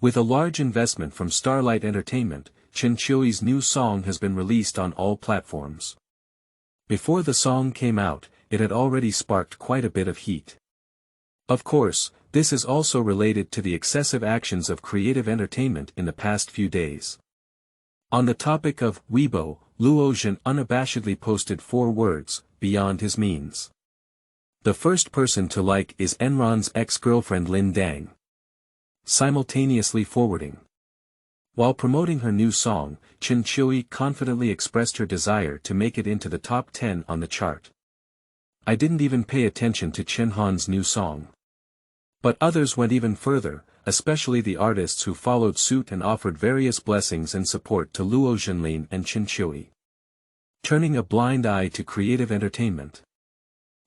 Speaker 1: With a large investment from Starlight Entertainment, Chuangyi's new song has been released on all platforms. Before the song came out, it had already sparked quite a bit of heat. Of course, this is also related to the excessive actions of creative entertainment in the past few days. On the topic of Weibo, Luo Zhen unabashedly posted 4 words, beyond his means. The first person to like is Enron's ex-girlfriend Lin Dang. Simultaneously forwarding. While promoting her new song, Chuangyi confidently expressed her desire to make it into the top 10 on the chart. I didn't even pay attention to Chen Han's new song. But others went even further, especially the artists who followed suit and offered various blessings and support to Luo Zhenlin and Chuangyi. Turning a blind eye to creative entertainment.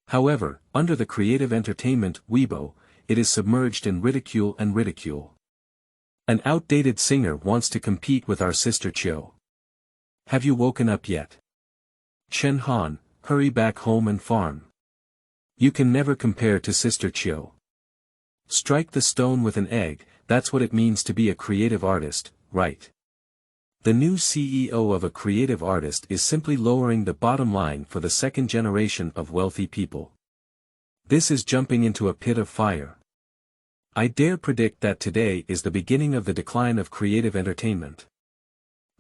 Speaker 1: However, under the creative entertainment Weibo, it is submerged in ridicule and ridicule. An outdated singer wants to compete with our sister Chiu. Have you woken up yet? Chen Han, hurry back home and farm. You can never compare to sister Chiu. Strike the stone with an egg, that's what it means to be a creative artist, right? The new CEO of a creative artist is simply lowering the bottom line for the second generation of wealthy people. This is jumping into a pit of fire. I dare predict that today is the beginning of the decline of creative entertainment.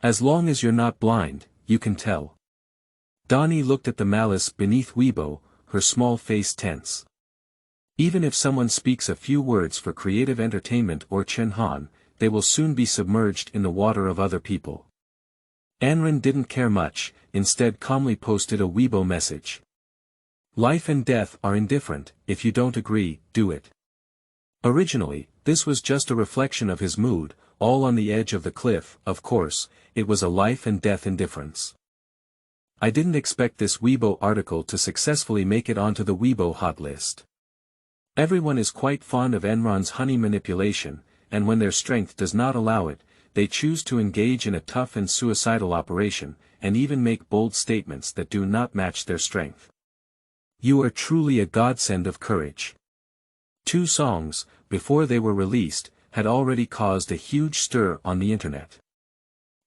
Speaker 1: As long as you're not blind, you can tell. Donnie looked at the malice beneath Weibo, her small face tense. Even if someone speaks a few words for creative entertainment or Chen Han, they will soon be submerged in the water of other people. Enron didn't care much, instead calmly posted a Weibo message. Life and death are indifferent, if you don't agree, do it. Originally, this was just a reflection of his mood, all on the edge of the cliff. Of course, it was a life and death indifference. I didn't expect this Weibo article to successfully make it onto the Weibo hot list. Everyone is quite fond of Enron's honey manipulation, and when their strength does not allow it, they choose to engage in a tough and suicidal operation, and even make bold statements that do not match their strength. You are truly a godsend of courage. 2 songs, before they were released, had already caused a huge stir on the internet.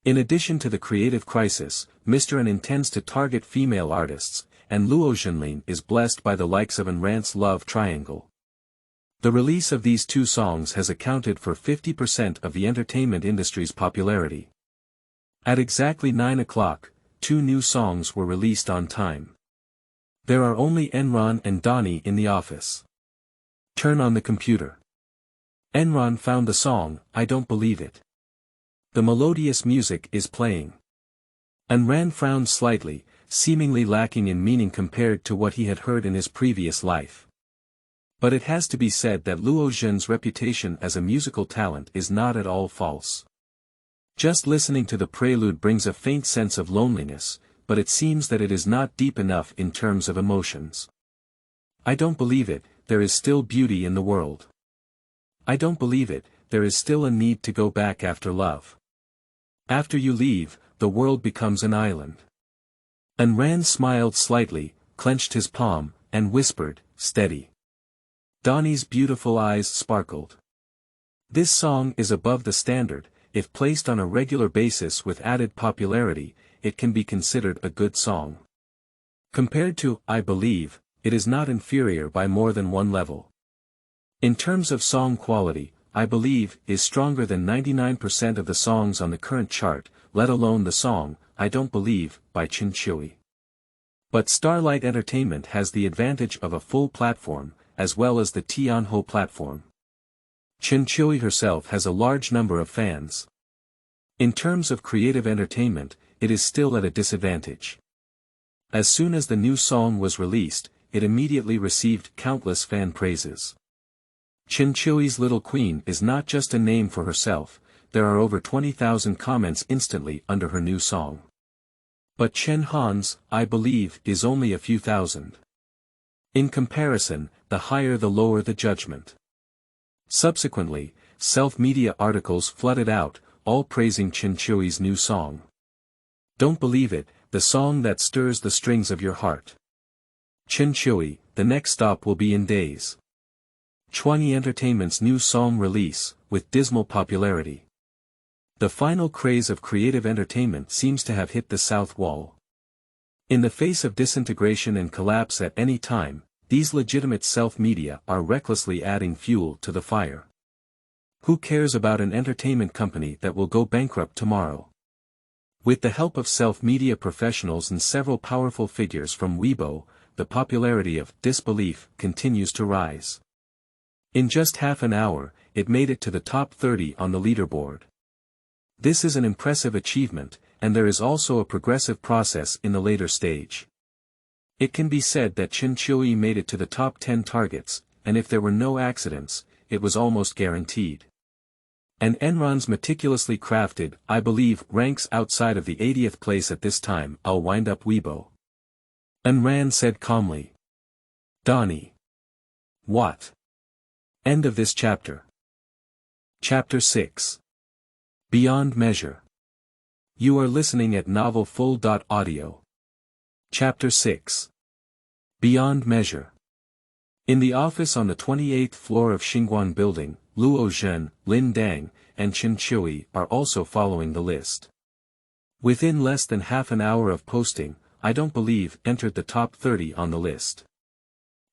Speaker 1: In addition to the creative crisis, Mr. N intends to target female artists, and Luo Zhenlin is blessed by the likes of Enron's love triangle. The release of these 2 songs has accounted for 50% of the entertainment industry's popularity. At exactly 9 o'clock, 2 new songs were released on time. There are only Enron and Donnie in the office. Turn on the computer. Enron found the song, I Don't Believe It. The melodious music is playing. Enron frowned slightly, seemingly lacking in meaning compared to what he had heard in his previous life. But it has to be said that Luo Zhen's reputation as a musical talent is not at all false. Just listening to the prelude brings a faint sense of loneliness, but it seems that it is not deep enough in terms of emotions. I don't believe it, there is still beauty in the world. I don't believe it, there is still a need to go back after love. After you leave, the world becomes an island. Enron smiled slightly, clenched his palm, and whispered, steady. Donnie's beautiful eyes sparkled. This song is above the standard. If placed on a regular basis with added popularity, it can be considered a good song. Compared to I Believe, it is not inferior by more than one level. In terms of song quality, I Believe is stronger than 99% of the songs on the current chart, let alone the song, I Don't Believe, by Chuangyi. But Starlight Entertainment has the advantage of a full platform, as well as the Tianho platform. Chen Qiui herself has a large number of fans. In terms of creative entertainment, it is still at a disadvantage. As soon as the new song was released, it immediately received countless fan praises. Chen Qiui's Little Queen is not just a name for herself, there are over 20,000 comments instantly under her new song. But Chen Han's, I believe, is only a few thousand. In comparison, the higher the lower the judgment. Subsequently, self-media articles flooded out, all praising Chen Qiui's new song. Don't believe it, the song that stirs the strings of your heart. Chen Qiui, the next stop will be in days. Chuangyi Entertainment's new song release, with dismal popularity. The final craze of creative entertainment seems to have hit the south wall. In the face of disintegration and collapse at any time, these legitimate self-media are recklessly adding fuel to the fire. Who cares about an entertainment company that will go bankrupt tomorrow? With the help of self-media professionals and several powerful figures from Weibo, the popularity of disbelief continues to rise. In just half an hour, it made it to the top 30 on the leaderboard. This is an impressive achievement, and there is also a progressive process in the later stage. It can be said that Chen Qiui made it to the top 10 targets, and if there were no accidents, it was almost guaranteed. And Enron's meticulously crafted, I believe, ranks outside of the 80th place at this time. I'll wind up Weibo. Enron said calmly. Donnie. What? End of this chapter. Chapter 6. Beyond Measure. You are listening at novelfull.audio. Chapter 6. Beyond Measure. In the office on the 28th floor of Xingguan Building, Luo Zhen, Lin Dang, and Chen Qiui are also following the list. Within less than half an hour of posting, I don't believe entered the top 30 on the list.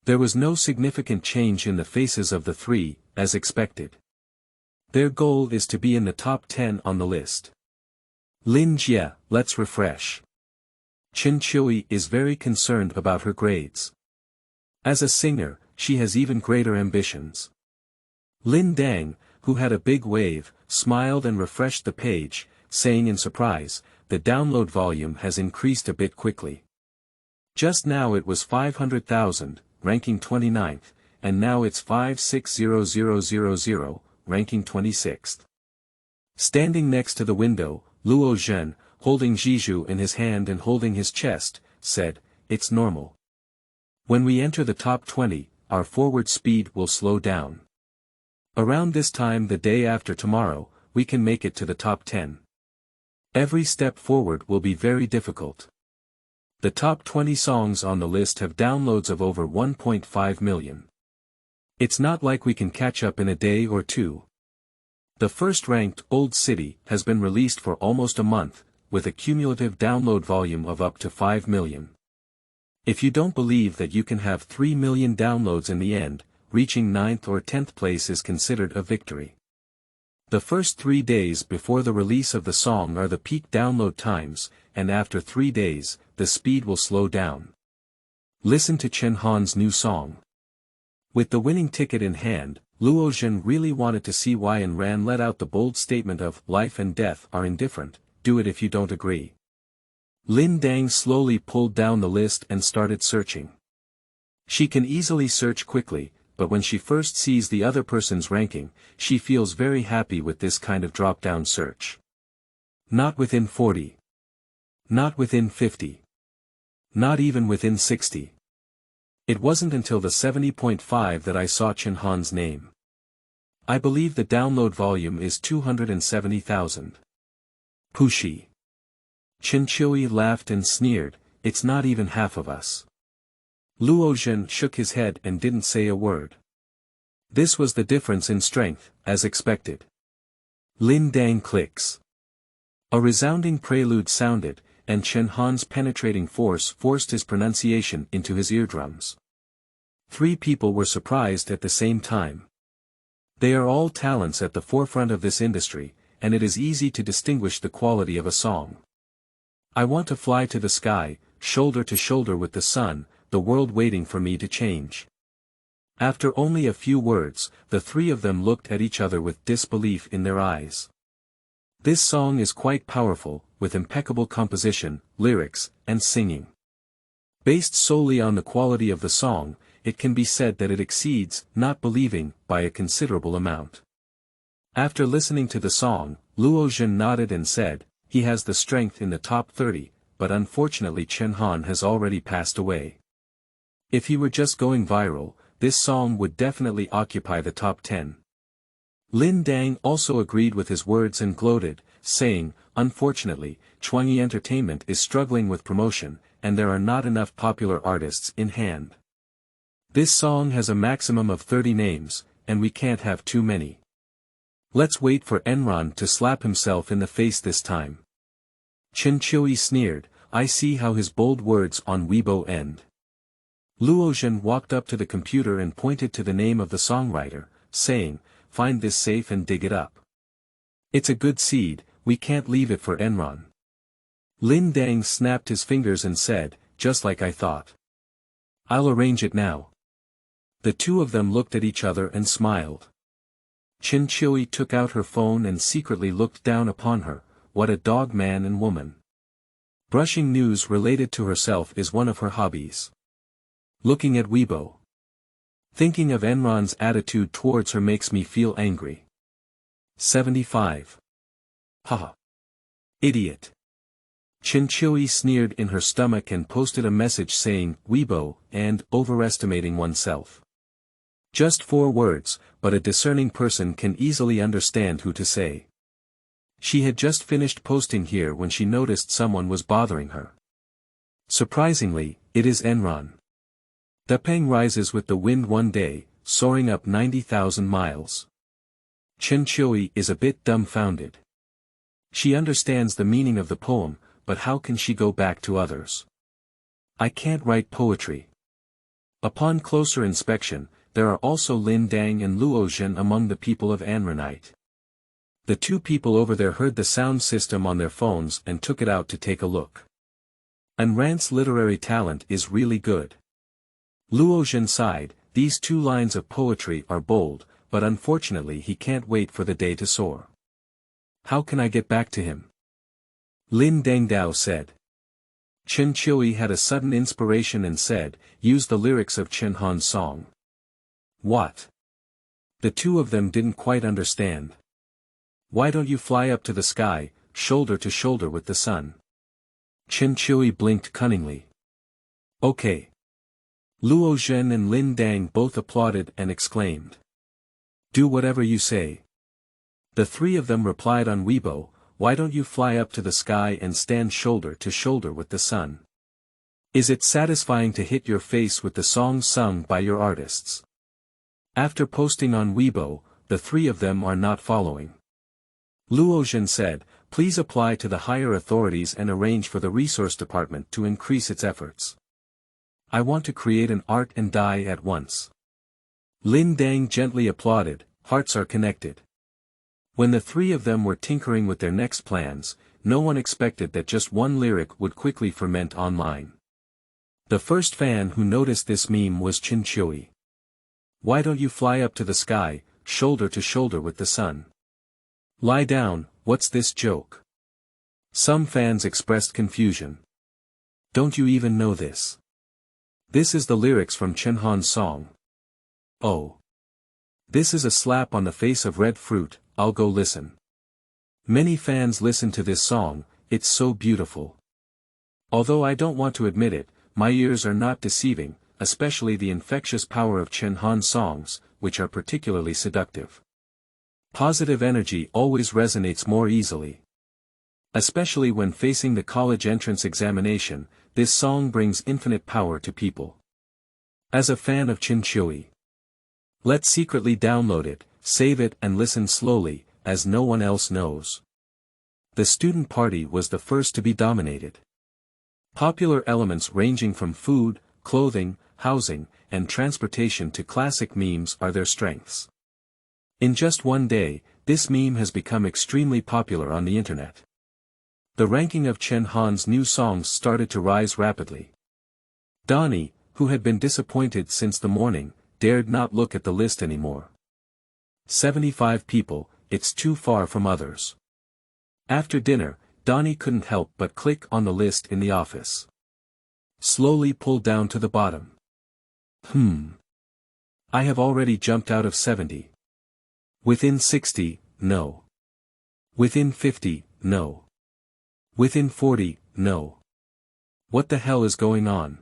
Speaker 1: There was no significant change in the faces of the three, as expected. Their goal is to be in the top 10 on the list. Lin Jie, let's refresh. Chen Qiui is very concerned about her grades. As a singer, she has even greater ambitions. Lin Dang, who had a big wave, smiled and refreshed the page, saying in surprise, the download volume has increased a bit quickly. Just now it was 500,000, ranking 29th, and now it's 560000, ranking 26th. Standing next to the window, Luo Zhen, holding Jiju in his hand and holding his chest, said, it's normal. When we enter the top 20, our forward speed will slow down. Around this time the day after tomorrow, we can make it to the top 10. Every step forward will be very difficult. The top 20 songs on the list have downloads of over 1.5 million. It's not like we can catch up in a day or two. The first-ranked Old City has been released for almost a month, with a cumulative download volume of up to 5 million. If you don't believe that you can have 3 million downloads in the end, reaching 9th or 10th place is considered a victory. The first 3 days before the release of the song are the peak download times, and after 3 days, the speed will slow down. Listen to Chen Han's new song. With the winning ticket in hand, Luo Zhen really wanted to see why Enron let out the bold statement of life and death are indifferent, do it if you don't agree. Lin Dang slowly pulled down the list and started searching. She can easily search quickly, but when she first sees the other person's ranking, she feels very happy with this kind of drop-down search. Not within 40. Not within 50. Not even within 60. It wasn't until the 70.5 that I saw Chen Han's name. I believe the download volume is 270,000. Pushi. Chen Qiui laughed and sneered, it's not even half of us. Luo Zhen shook his head and didn't say a word. This was the difference in strength, as expected. Lin Dang clicks. A resounding prelude sounded, and Chen Han's penetrating force forced his pronunciation into his eardrums. 3 people were surprised at the same time. They are all talents at the forefront of this industry, and it is easy to distinguish the quality of a song. I want to fly to the sky, shoulder to shoulder with the sun, the world waiting for me to change. After only a few words, the three of them looked at each other with disbelief in their eyes. This song is quite powerful, with impeccable composition, lyrics, and singing. Based solely on the quality of the song, it can be said that it exceeds not believing by a considerable amount. After listening to the song, Luo Jin nodded and said, he has the strength in the top 30, but unfortunately Chen Han has already passed away. If he were just going viral, this song would definitely occupy the top 10. Lin Dang also agreed with his words and gloated, saying, unfortunately, Chuangyi Entertainment is struggling with promotion, and there are not enough popular artists in hand. This song has a maximum of 30 names, and we can't have too many. Let's wait for Enron to slap himself in the face this time. Chen Qiuyi sneered, I see how his bold words on Weibo end. Luo Jin walked up to the computer and pointed to the name of the songwriter, saying, find this safe and dig it up. It's a good seed, we can't leave it for Enron. Lin Dang snapped his fingers and said, just like I thought. I'll arrange it now. The two of them looked at each other and smiled. Chen Qiuyi took out her phone and secretly looked down upon her, what a dog man and woman. Brushing news related to herself is one of her hobbies. Looking at Weibo. Thinking of Enron's attitude towards her makes me feel angry. 75. Haha. Idiot. Chen Qiuyi sneered in her stomach and posted a message saying, Weibo, and overestimating oneself. Just 4 words, but a discerning person can easily understand who to say. She had just finished posting here when she noticed someone was bothering her. Surprisingly, it is Enron. Depeng rises with the wind one day, soaring up 90,000 miles. Chen Qiuyi is a bit dumbfounded. She understands the meaning of the poem, but how can she go back to others? I can't write poetry. Upon closer inspection, there are also Lin Dang and Luo Jin among the people of Enronite. The two people over there heard the sound system on their phones and took it out to take a look. Enron's literary talent is really good. Luo Jin sighed, these 2 lines of poetry are bold, but unfortunately he can't wait for the day to soar. How can I get back to him? Lin Dang Dao said. Chen Qiuyi had a sudden inspiration and said, use the lyrics of Chen Han's song. What? The two of them didn't quite understand. Why don't you fly up to the sky, shoulder to shoulder with the sun? Chen Qiuyi blinked cunningly. Okay. Luo Jin and Lin Dang both applauded and exclaimed. Do whatever you say. The 3 of them replied on Weibo, why don't you fly up to the sky and stand shoulder to shoulder with the sun? Is it satisfying to hit your face with the songs sung by your artists? After posting on Weibo, the 3 of them are not following. Luo Jin said, please apply to the higher authorities and arrange for the resource department to increase its efforts. I want to create an art and die at once. Lin Dang gently applauded, hearts are connected. When the 3 of them were tinkering with their next plans, no one expected that just one lyric would quickly ferment online. The first fan who noticed this meme was Chen Qiuyi. Why don't you fly up to the sky, shoulder to shoulder with the sun? Lie down, what's this joke? Some fans expressed confusion. Don't you even know this? This is the lyrics from Chen Han's song. Oh. This is a slap on the face of red fruit, I'll go listen. Many fans listen to this song, it's so beautiful. Although I don't want to admit it, my ears are not deceiving, especially the infectious power of Chen Han's songs, which are particularly seductive. Positive energy always resonates more easily. Especially when facing the college entrance examination, this song brings infinite power to people. As a fan of Chen Qiuyi, let's secretly download it, save it and listen slowly, as no one else knows. The student party was the first to be dominated. Popular elements ranging from food, clothing, housing, and transportation to classic memes are their strengths. In just one day, this meme has become extremely popular on the internet. The ranking of Chen Han's new songs started to rise rapidly. Donnie, who had been disappointed since the morning, dared not look at the list anymore. 75 people, it's too far from others. After dinner, Donnie couldn't help but click on the list in the office. Slowly pulled down to the bottom. I have already jumped out of 70. Within 60, no. Within 50, no. Within 40, no. What the hell is going on?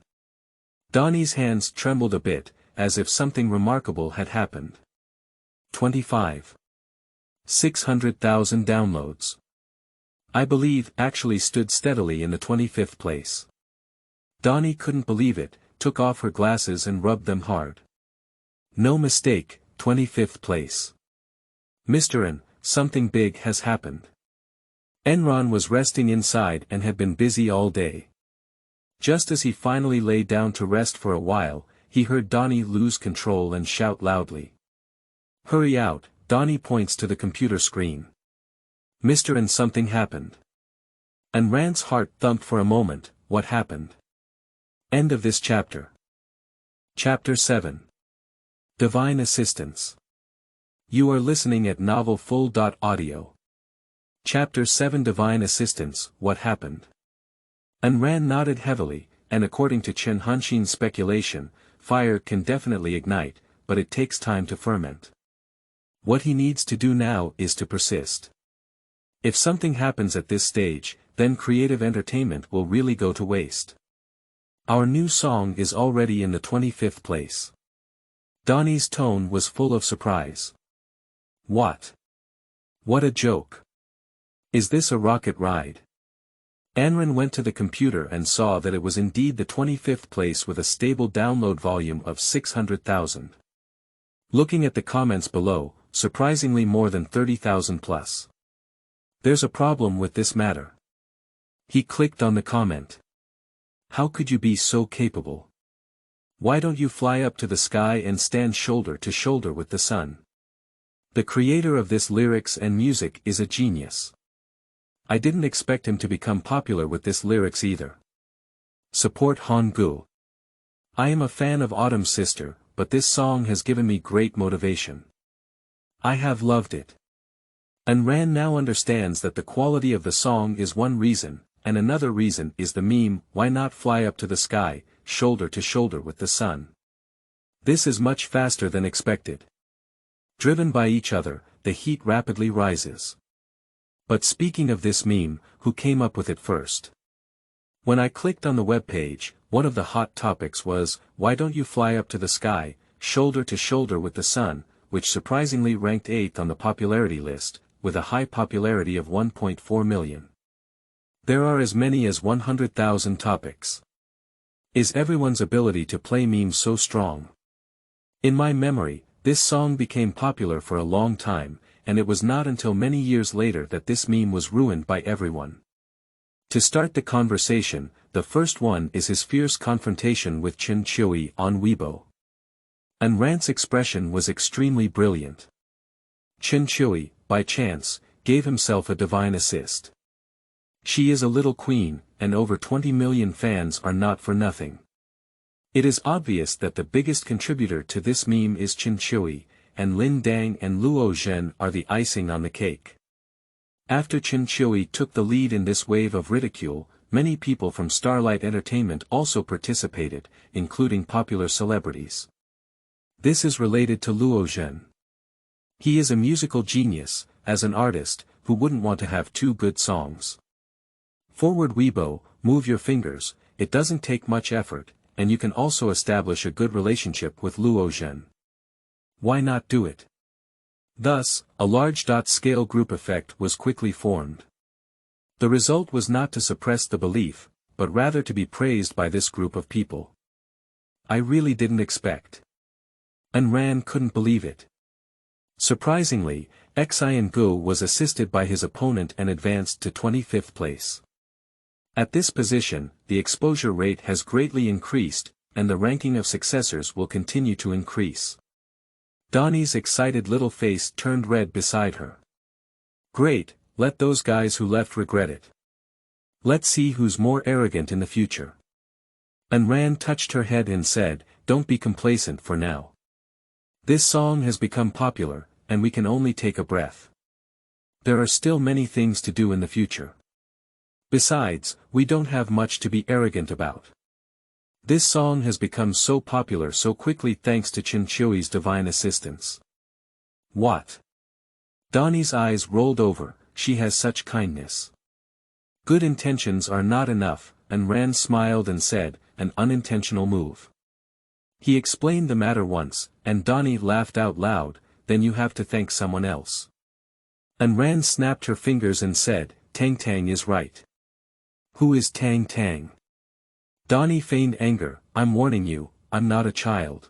Speaker 1: Donnie's hands trembled a bit, as if something remarkable had happened. 25. 600,000 downloads. I believe actually stood steadily in the 25th place. Donnie couldn't believe it, took off her glasses and rubbed them hard. No mistake, 25th place. Mr. N, something big has happened. Enron was resting inside and had been busy all day. Just as he finally lay down to rest for a while, he heard Donnie lose control and shout loudly. Hurry out, Donnie points to the computer screen. Mr. N, something happened. And Rand's heart thumped for a moment. What happened? End of this chapter. Chapter 7. Divine Assistance. You are listening at novelfull.audio. Chapter 7 Divine Assistance, What Happened? And Rand nodded heavily, and according to Chen Hanxin's speculation, fire can definitely ignite, but it takes time to ferment. What he needs to do now is to persist. If something happens at this stage, then creative entertainment will really go to waste. Our new song is already in the 25th place. Donnie's tone was full of surprise. What? What a joke. Is this a rocket ride? Enron went to the computer and saw that it was indeed the 25th place with a stable download volume of 600,000. Looking at the comments below, surprisingly more than 30,000 plus. There's a problem with this matter. He clicked on the comment. How could you be so capable? Why don't you fly up to the sky and stand shoulder to shoulder with the sun? The creator of this lyrics and music is a genius. I didn't expect him to become popular with this lyrics either. Support Hangul. I am a fan of Autumn's Sister, but this song has given me great motivation. I have loved it. And Rand now understands that the quality of the song is one reason, and another reason is the meme, why not fly up to the sky, shoulder to shoulder with the sun. This is much faster than expected. Driven by each other, the heat rapidly rises. But speaking of this meme, who came up with it first? When I clicked on the web page, one of the hot topics was, why don't you fly up to the sky, shoulder to shoulder with the sun, which surprisingly ranked 8th on the popularity list, with a high popularity of 1.4 million. There are as many as 100,000 topics. Is everyone's ability to play memes so strong? In my memory, this song became popular for a long time, and it was not until many years later that this meme was ruined by everyone. To start the conversation, the first one is his fierce confrontation with Chuangyi on Weibo. And Rand's expression was extremely brilliant. Chuangyi, by chance, gave himself a divine assist. She is a little queen, and over 20 million fans are not for nothing. It is obvious that the biggest contributor to this meme is Chuangyi, and Lin Dang and Luo Zhen are the icing on the cake. After Chuangyi took the lead in this wave of ridicule, many people from Starlight Entertainment also participated, including popular celebrities. This is related to Luo Zhen. He is a musical genius, as an artist, who wouldn't want to have two good songs. Forward Weibo, move your fingers, it doesn't take much effort, and you can also establish a good relationship with Luo Zhen. Why not do it? Thus, a large scale group effect was quickly formed. The result was not to suppress the belief, but rather to be praised by this group of people. I really didn't expect. And Rand couldn't believe it. Surprisingly, Xian Gu was assisted by his opponent and advanced to 25th place. At this position, the exposure rate has greatly increased, and the ranking of successors will continue to increase. Donnie's excited little face turned red beside her. Great, let those guys who left regret it. Let's see who's more arrogant in the future. And Rand touched her head and said, don't be complacent for now. This song has become popular, and we can only take a breath. There are still many things to do in the future. Besides, we don't have much to be arrogant about. This song has become so popular so quickly thanks to Chuangyi's divine assistance. What? Donnie's eyes rolled over, she has such kindness. Good intentions are not enough, and Rand smiled and said, an unintentional move. He explained the matter once, and Donnie laughed out loud, then you have to thank someone else. And Rand snapped her fingers and said, Tang Tang is right. Who is Tang Tang? Donnie feigned anger, I'm warning you, I'm not a child.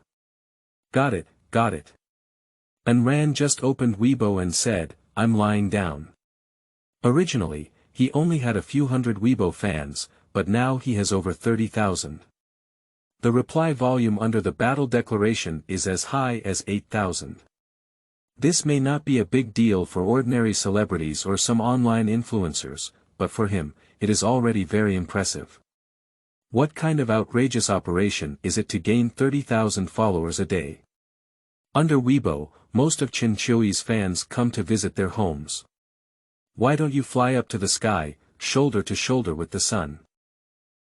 Speaker 1: Got it, got it. And Rand just opened Weibo and said, I'm lying down. Originally, he only had a few hundred Weibo fans, but now he has over 30,000. The reply volume under the battle declaration is as high as 8,000. This may not be a big deal for ordinary celebrities or some online influencers, but for him, it is already very impressive. What kind of outrageous operation is it to gain 30,000 followers a day? Under Weibo, most of Chuangyi's fans come to visit their homes. Why don't you fly up to the sky, shoulder to shoulder with the sun?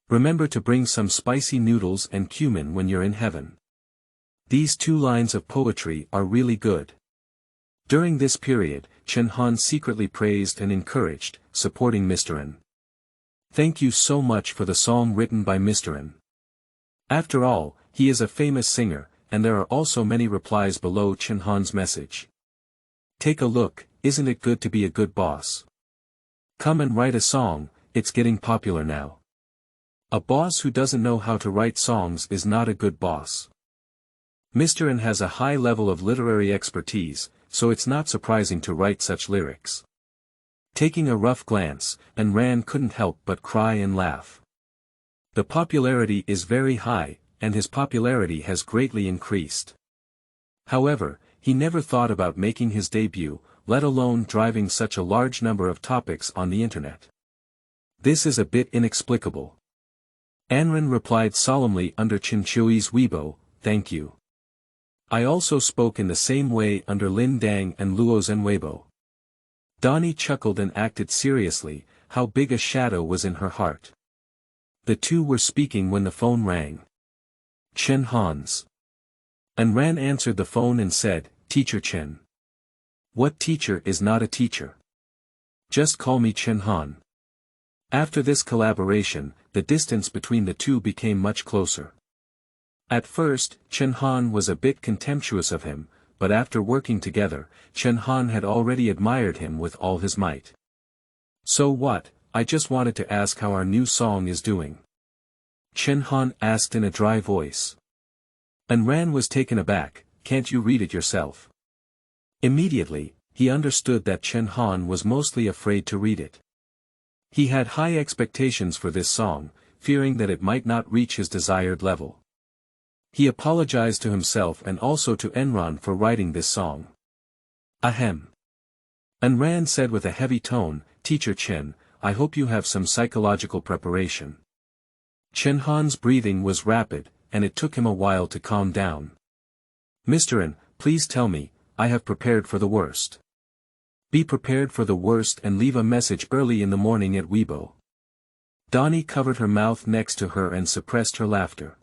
Speaker 1: Remember to bring some spicy noodles and cumin when you're in heaven. These 2 lines of poetry are really good. During this period, Chen Han secretly praised and encouraged, supporting Mr. N. Thank you so much for the song written by Mr. N. After all, he is a famous singer, and there are also many replies below Chen Han's message. Take a look, isn't it good to be a good boss? Come and write a song, it's getting popular now. A boss who doesn't know how to write songs is not a good boss. Mr. N has a high level of literary expertise, so it's not surprising to write such lyrics. Taking a rough glance, and Rand couldn't help but cry and laugh. The popularity is very high, and his popularity has greatly increased. However, he never thought about making his debut, let alone driving such a large number of topics on the internet. This is a bit inexplicable. Enron replied solemnly under Chuangyi's Weibo, thank you. I also spoke in the same way under Lin Dang and Luo's Weibo. Donnie chuckled and acted seriously, how big a shadow was in her heart. The two were speaking when the phone rang. Chen Han's. And Ran answered the phone and said, Teacher Chen. What teacher is not a teacher? Just call me Chen Han. After this collaboration, the distance between the two became much closer. At first, Chen Han was a bit contemptuous of him, but after working together, Chen Han had already admired him with all his might. So what, I just wanted to ask how our new song is doing. Chen Han asked in a dry voice. And Ran was taken aback, can't you read it yourself? Immediately, he understood that Chen Han was mostly afraid to read it. He had high expectations for this song, fearing that it might not reach his desired level. He apologized to himself and also to Enron for writing this song. Ahem. And Rand said with a heavy tone, Teacher Chen, I hope you have some psychological preparation. Chen Han's breathing was rapid, and it took him a while to calm down. Mr. N, please tell me, I have prepared for the worst. Be prepared for the worst and leave a message early in the morning at Weibo. Donnie covered her mouth next to her and suppressed her laughter.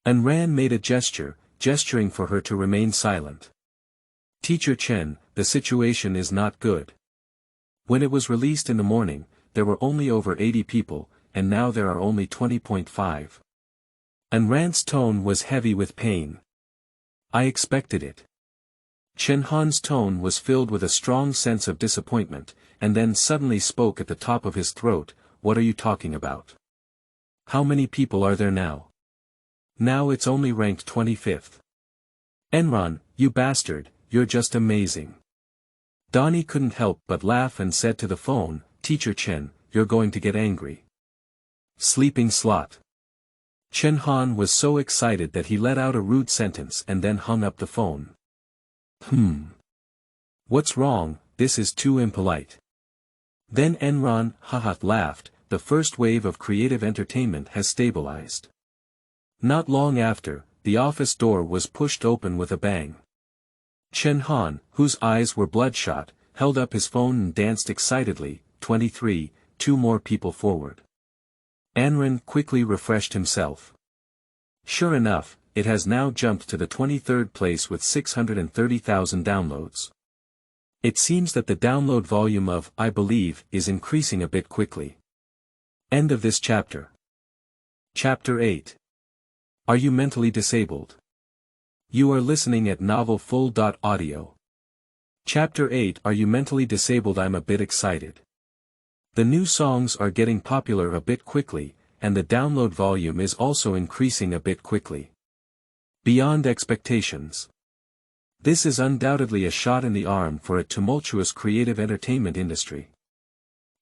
Speaker 1: And Ran made a gesture, gesturing for her to remain silent. Teacher Chen, the situation is not good. When it was released in the morning, there were only over 80 people, and now there are only 20.5. And Rand's tone was heavy with pain. I expected it. Chen Han's tone was filled with a strong sense of disappointment, and then suddenly spoke at the top of his throat, what are you talking about? How many people are there now? Now it's only ranked 25th. Enron, you bastard, you're just amazing. Donnie couldn't help but laugh and said to the phone, Teacher Chen, you're going to get angry. Sleeping slot. Chen Han was so excited that he let out a rude sentence and then hung up the phone. What's wrong, this is too impolite. Then Enron, laughed, the first wave of creative entertainment has stabilized. Not long after, the office door was pushed open with a bang. Chen Han, whose eyes were bloodshot, held up his phone and danced excitedly. 23, two more people forward. Enron quickly refreshed himself. Sure enough, it has now jumped to the 23rd place with 630,000 downloads. It seems that the download volume of I Believe is increasing a bit quickly. End of this chapter. Chapter 8. Are you mentally disabled? You are listening at novelfull.audio. Chapter 8. Are you mentally disabled? I'm a bit excited. The new songs are getting popular a bit quickly, and the download volume is also increasing a bit quickly. Beyond expectations. This is undoubtedly a shot in the arm for a tumultuous creative entertainment industry.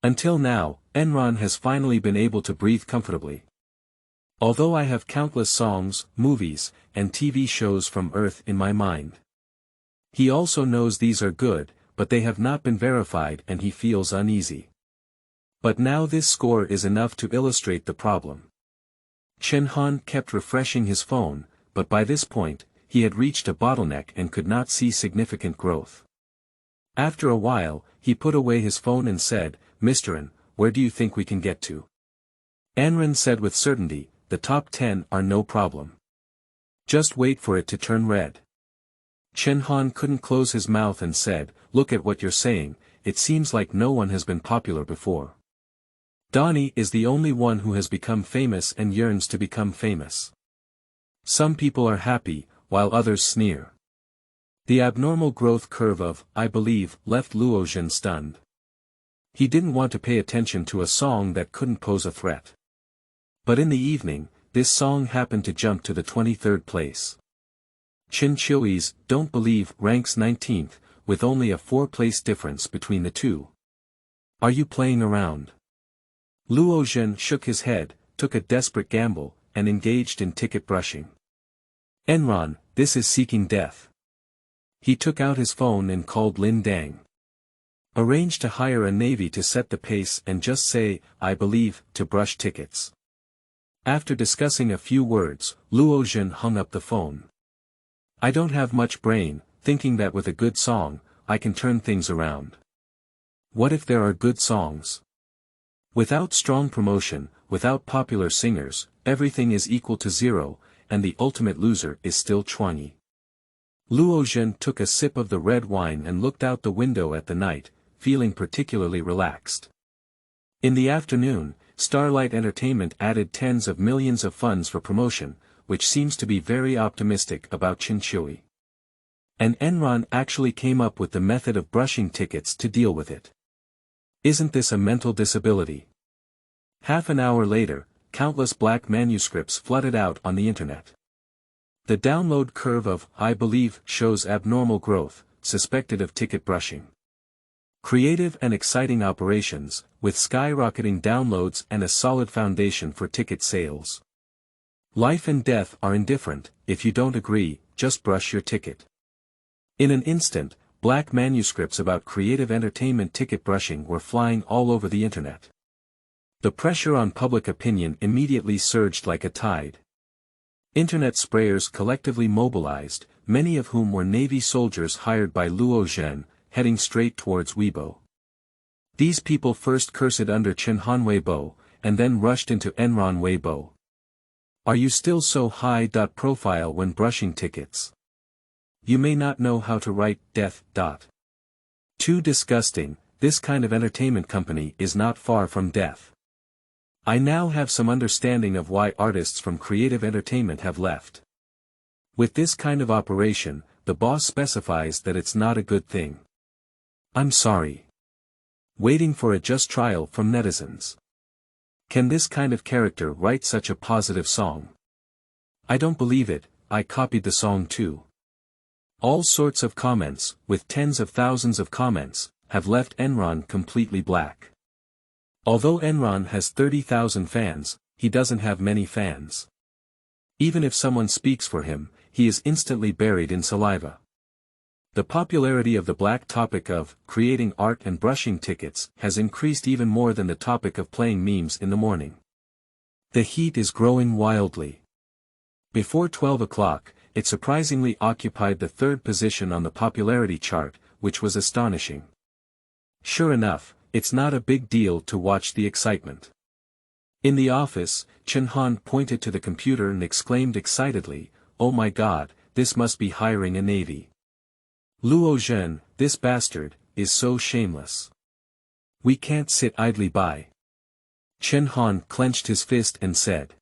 Speaker 1: Until now, Enron has finally been able to breathe comfortably. Although I have countless songs, movies, and TV shows from Earth in my mind. He also knows these are good, but they have not been verified and he feels uneasy. But now this score is enough to illustrate the problem. Chen Han kept refreshing his phone, but by this point, he had reached a bottleneck and could not see significant growth. After a while, he put away his phone and said, "Mr. N, where do you think we can get to?" Enron said with certainty, "The top 10 are no problem. Just wait for it to turn red." Chen Han couldn't close his mouth and said, "Look at what you're saying, it seems like no one has been popular before. Donnie is the only one who has become famous and yearns to become famous. Some people are happy, while others sneer." The abnormal growth curve of I Believe left Luo Zhen stunned. He didn't want to pay attention to a song that couldn't pose a threat. But in the evening, this song happened to jump to the 23rd place. Chen Qiuyi's Don't Believe ranks 19th, with only a 4-place difference between the two. Are you playing around? Luo Zhen shook his head, took a desperate gamble, and engaged in ticket brushing. Enron, this is seeking death. He took out his phone and called Lin Dang. Arrange to hire a navy to set the pace and just say, I believe, to brush tickets. After discussing a few words, Luo Zhen hung up the phone. I don't have much brain, thinking that with a good song, I can turn things around. What if there are good songs? Without strong promotion, without popular singers, everything is equal to zero, and the ultimate loser is still Chuangyi. Luo Zhen took a sip of the red wine and looked out the window at the night, feeling particularly relaxed. In the afternoon, Starlight Entertainment added tens of millions of funds for promotion, which seems to be very optimistic about Chen Qiuyi. And Enron actually came up with the method of brushing tickets to deal with it. Isn't this a mental disability? Half an hour later, countless black manuscripts flooded out on the internet. The download curve of I Believe shows abnormal growth, suspected of ticket brushing. Creative and exciting operations, with skyrocketing downloads and a solid foundation for ticket sales. Life and death are indifferent, if you don't agree, just brush your ticket. In an instant, black manuscripts about creative entertainment ticket brushing were flying all over the internet. The pressure on public opinion immediately surged like a tide. Internet sprayers collectively mobilized, many of whom were Navy soldiers hired by Luo Zhen, heading straight towards Weibo. These people first cursed under Chen Han Weibo, and then rushed into Enron Weibo. Are you still so high? Profile when brushing tickets. You may not know how to write death. Too disgusting, this kind of entertainment company is not far from death. I now have some understanding of why artists from creative entertainment have left. With this kind of operation, the boss specifies that it's not a good thing. I'm sorry. Waiting for a just trial from netizens. Can this kind of character write such a positive song? I don't believe it, I copied the song too. All sorts of comments, with tens of thousands of comments, have left Enron completely black. Although Enron has 30,000 fans, he doesn't have many fans. Even if someone speaks for him, he is instantly buried in saliva. The popularity of the black topic of creating art and brushing tickets has increased even more than the topic of playing memes in the morning. The heat is growing wildly. Before 12 o'clock, it surprisingly occupied the third position on the popularity chart, which was astonishing. Sure enough, it's not a big deal to watch the excitement. In the office, Chen Han pointed to the computer and exclaimed excitedly, "Oh my god, this must be hiring a navy. Luo Zhen, this bastard, is so shameless. We can't sit idly by." Chen Han clenched his fist and said,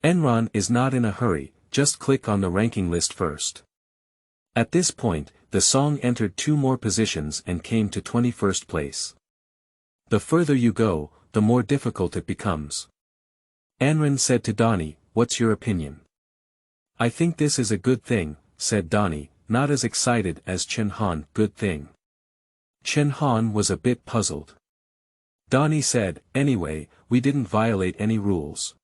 Speaker 1: "Enron is not in a hurry, just click on the ranking list first." At this point, the song entered 2 more positions and came to 21st place. The further you go, the more difficult it becomes. Enron said to Donnie, "What's your opinion?" "I think this is a good thing," said Donnie, not as excited as Chen Han. "Good thing?" Chen Han was a bit puzzled. Donnie said, "Anyway, we didn't violate any rules.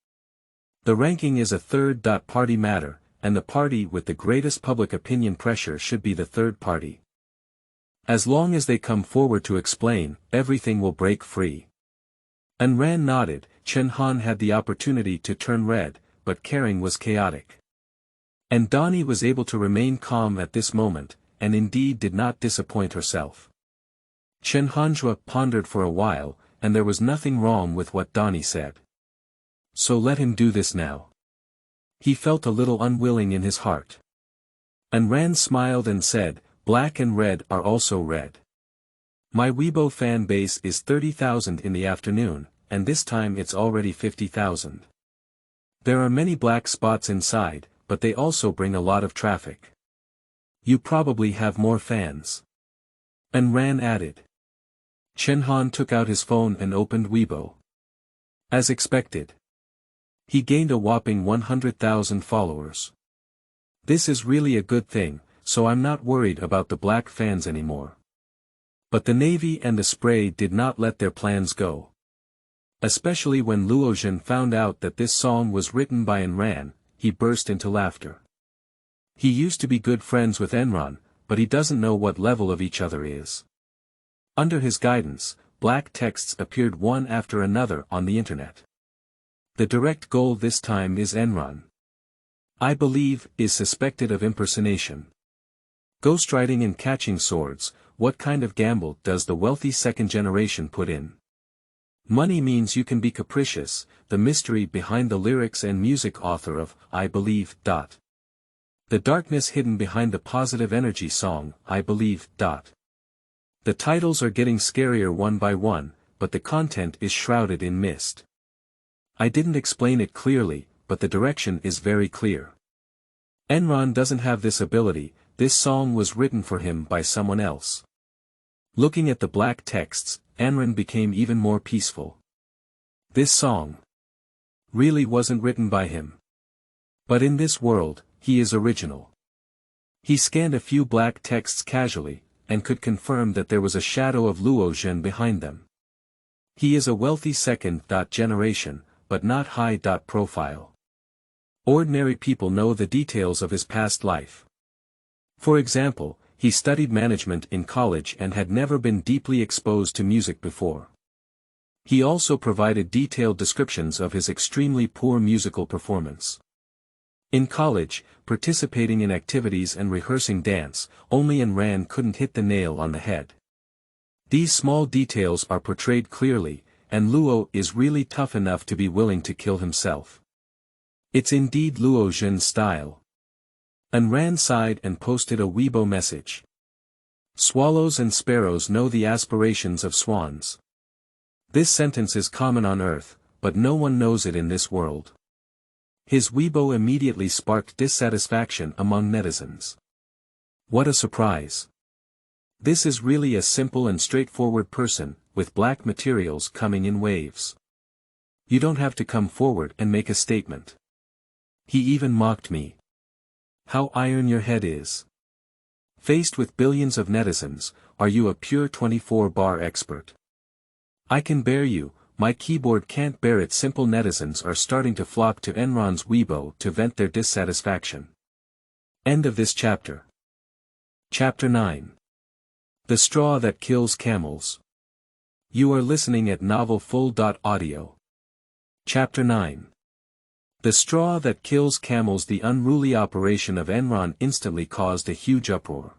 Speaker 1: The ranking is a third-party matter, and the party with the greatest public opinion pressure should be the third party. As long as they come forward to explain, everything will break free." Enron nodded. Chen Han had the opportunity to turn red, but caring was chaotic. And Donnie was able to remain calm at this moment, and indeed did not disappoint herself. Chen Hanjua pondered for a while, and there was nothing wrong with what Donnie said. So let him do this now. He felt a little unwilling in his heart. Enron smiled and said, "Black and red are also red. My Weibo fan base is 30,000 in the afternoon, and this time it's already 50,000. There are many black spots inside, but they also bring a lot of traffic. You probably have more fans." Enron added. Chen Han took out his phone and opened Weibo. As expected, he gained a whopping 100,000 followers. "This is really a good thing, so I'm not worried about the black fans anymore." But the Navy and the spray did not let their plans go. Especially when Luo Zhen found out that this song was written by Enron, he burst into laughter. He used to be good friends with Enron, but he doesn't know what level of each other is. Under his guidance, black texts appeared one after another on the internet. The direct goal this time is Enron. "I believe" is suspected of impersonation. Ghostwriting and catching swords, what kind of gamble does the wealthy second generation put in? Money means you can be capricious, the mystery behind the lyrics and music author of "I Believe." The darkness hidden behind the positive energy song, "I Believe." The titles are getting scarier one by one, but the content is shrouded in mist. I didn't explain it clearly, but the direction is very clear. Enron doesn't have this ability, this song was written for him by someone else. Looking at the black texts, Enron became even more peaceful. This song really wasn't written by him. But in this world, he is original. He scanned a few black texts casually, and could confirm that there was a shadow of Luo Zhen behind them. He is a wealthy second generation, but not high profile. Ordinary people know the details of his past life. For example, he studied management in college and had never been deeply exposed to music before. He also provided detailed descriptions of his extremely poor musical performance. In college, participating in activities and rehearsing dance, only Enron couldn't hit the nail on the head. These small details are portrayed clearly, and Luo is really tough enough to be willing to kill himself. It's indeed Luo Zhen's style. Enron sighed and posted a Weibo message. "Swallows and sparrows know the aspirations of swans." This sentence is common on Earth, but no one knows it in this world. His Weibo immediately sparked dissatisfaction among netizens. What a surprise. This is really a simple and straightforward person, with black materials coming in waves. You don't have to come forward and make a statement. He even mocked me. How iron your head is. Faced with billions of netizens, are you a pure 24-bar expert? I can bear you. My keyboard can't bear it. Simple netizens are starting to flock to Enron's Weibo to vent their dissatisfaction. End of this chapter. Chapter 9. The Straw That Kills Camels. You are listening at novelfull.audio. Chapter 9. The straw that kills camels. The unruly operation of Enron instantly caused a huge uproar.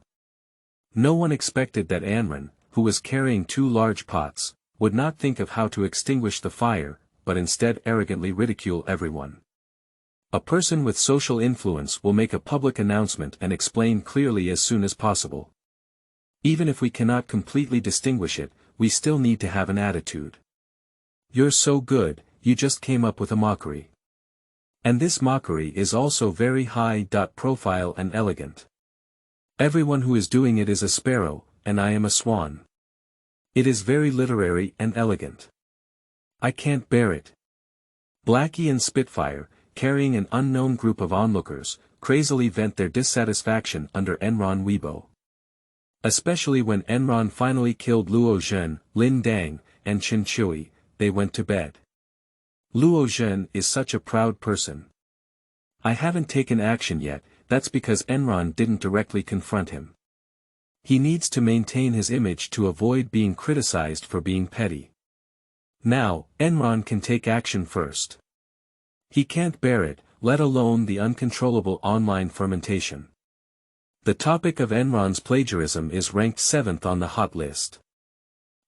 Speaker 1: No one expected that Enron, who was carrying 2 large pots, would not think of how to extinguish the fire, but instead arrogantly ridicule everyone. A person with social influence will make a public announcement and explain clearly as soon as possible. Even if we cannot completely distinguish it, we still need to have an attitude. You're so good, you just came up with a mockery. And this mockery is also very high profile and elegant. Everyone who is doing it is a sparrow, and I am a swan. It is very literary and elegant. I can't bear it. Blackie and Spitfire, carrying an unknown group of onlookers, crazily vent their dissatisfaction under Enron Weibo. Especially when Enron finally killed Luo Zhen, Lin Dang, and Chen Chui, they went to bed. Luo Zhen is such a proud person. I haven't taken action yet, that's because Enron didn't directly confront him. He needs to maintain his image to avoid being criticized for being petty. Now, Enron can take action first. He can't bear it, let alone the uncontrollable online fermentation. The topic of Enron's plagiarism is ranked 7th on the hot list.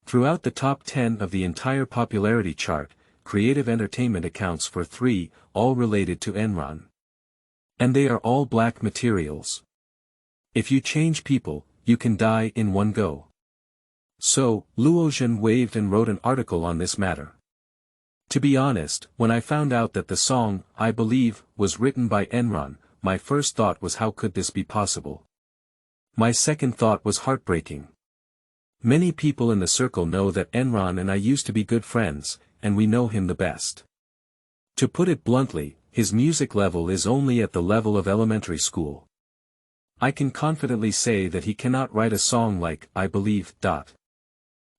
Speaker 1: Throughout the top 10 of the entire popularity chart, creative entertainment accounts for 3, all related to Enron. And they are all black materials. If you change people, you can die in one go. So, Luo Zhen waved and wrote an article on this matter. To be honest, when I found out that the song, I Believe, was written by Enron, my first thought was how could this be possible? My second thought was heartbreaking. Many people in the circle know that Enron and I used to be good friends, and we know him the best. To put it bluntly, his music level is only at the level of elementary school. I can confidently say that he cannot write a song like I Believe.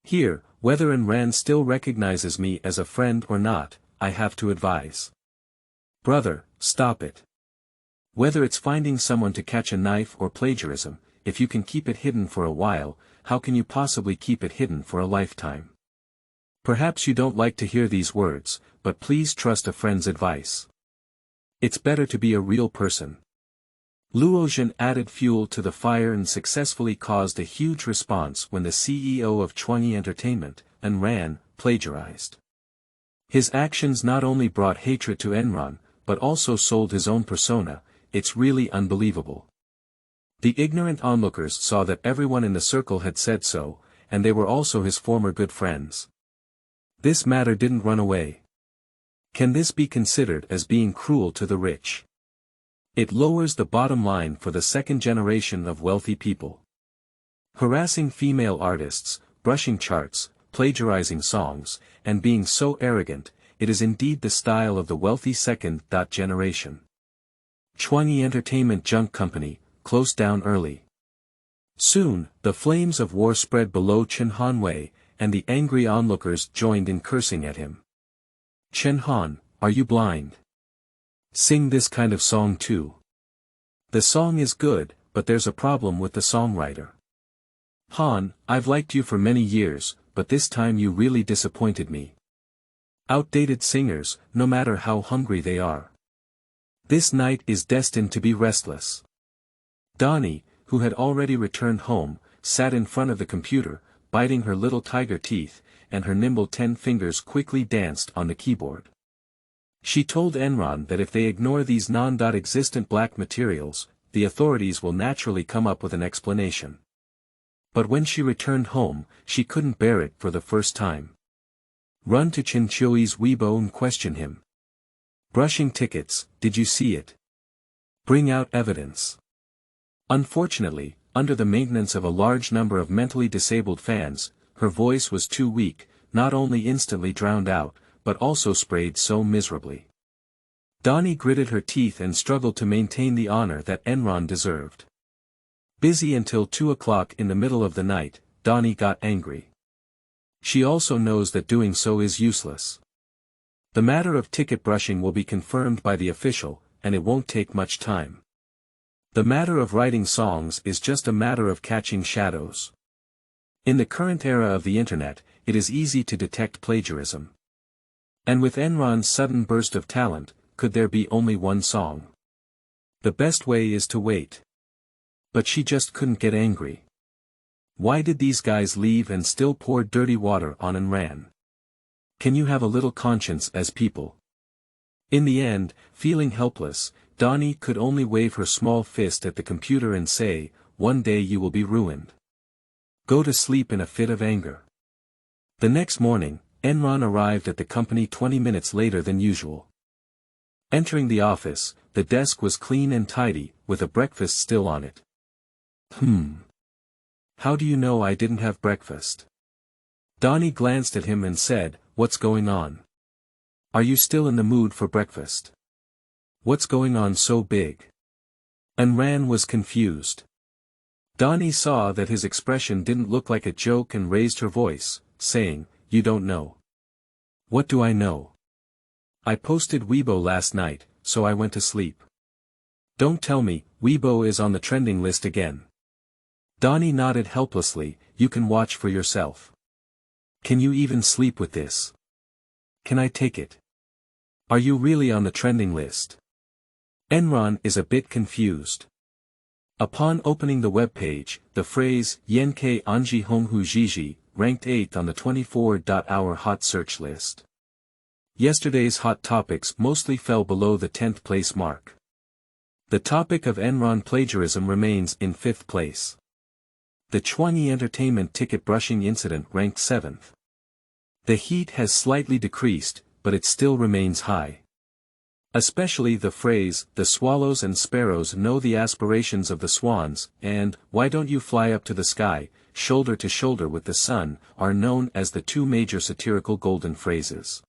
Speaker 1: Here, whether Enron still recognizes me as a friend or not, I have to advise. Brother, stop it. Whether it's finding someone to catch a knife or plagiarism, if you can keep it hidden for a while, how can you possibly keep it hidden for a lifetime? Perhaps you don't like to hear these words, but please trust a friend's advice. It's better to be a real person. Luo Zhen added fuel to the fire and successfully caused a huge response when the CEO of Chuangyi Entertainment, Enron, plagiarized. His actions not only brought hatred to Enron, but also sold his own persona. It's really unbelievable. The ignorant onlookers saw that everyone in the circle had said so, and they were also his former good friends. This matter didn't run away. Can this be considered as being cruel to the rich? It lowers the bottom line for the second generation of wealthy people. Harassing female artists, brushing charts, plagiarizing songs, and being so arrogant, it is indeed the style of the wealthy second generation. Chuangyi Entertainment Junk Company, closed down early. Soon, the flames of war spread below Chen Hanwei, and the angry onlookers joined in cursing at him. Chen Han, are you blind? Sing this kind of song too. The song is good, but there's a problem with the songwriter. Han, I've liked you for many years, but this time you really disappointed me. Outdated singers, no matter how hungry they are. This night is destined to be restless. Donnie, who had already returned home, sat in front of the computer, biting her little tiger teeth, and her nimble 10 fingers quickly danced on the keyboard. She told Enron that if they ignore these non-existent black materials, the authorities will naturally come up with an explanation. But when she returned home, she couldn't bear it for the first time. Run to Chen Chui's Weibo and question him. Brushing tickets, did you see it? Bring out evidence. Unfortunately, under the maintenance of a large number of mentally disabled fans, her voice was too weak, not only instantly drowned out, but also sprayed so miserably. Donnie gritted her teeth and struggled to maintain the honor that Enron deserved. Busy until 2 o'clock in the middle of the night, Donnie got angry. She also knows that doing so is useless. The matter of ticket brushing will be confirmed by the official, and it won't take much time. The matter of writing songs is just a matter of catching shadows. In the current era of the internet, it is easy to detect plagiarism. And with Enron's sudden burst of talent, could there be only one song? The best way is to wait. But she just couldn't get angry. Why did these guys leave and still pour dirty water on Enron? Can you have a little conscience as people? In the end, feeling helpless, Donnie could only wave her small fist at the computer and say, "One day you will be ruined. Go to sleep in a fit of anger." The next morning, Enron arrived at the company 20 minutes later than usual. Entering the office, the desk was clean and tidy, with a breakfast still on it. How do you know I didn't have breakfast? Donnie glanced at him and said, "What's going on? Are you still in the mood for breakfast? What's going on so big?" Enron was confused. Donnie saw that his expression didn't look like a joke and raised her voice, saying, "You don't know." "What do I know? I posted Weibo last night, so I went to sleep." "Don't tell me, Weibo is on the trending list again." Donnie nodded helplessly. "You can watch for yourself. Can you even sleep with this? Can I take it? Are you really on the trending list?" Enron is a bit confused. Upon opening the webpage, the phrase, "Yenke Anji Honghu Jiji," ranked 8th on the 24-hour hot search list. Yesterday's hot topics mostly fell below the 10th place mark. The topic of Enron plagiarism remains in 5th place. The Chuangyi entertainment ticket brushing incident ranked 7th. The heat has slightly decreased, but it still remains high. Especially the phrase, "The swallows and sparrows know the aspirations of the swans," and, "Why don't you fly up to the sky, shoulder to shoulder with the sun," are known as the two major satirical golden phrases.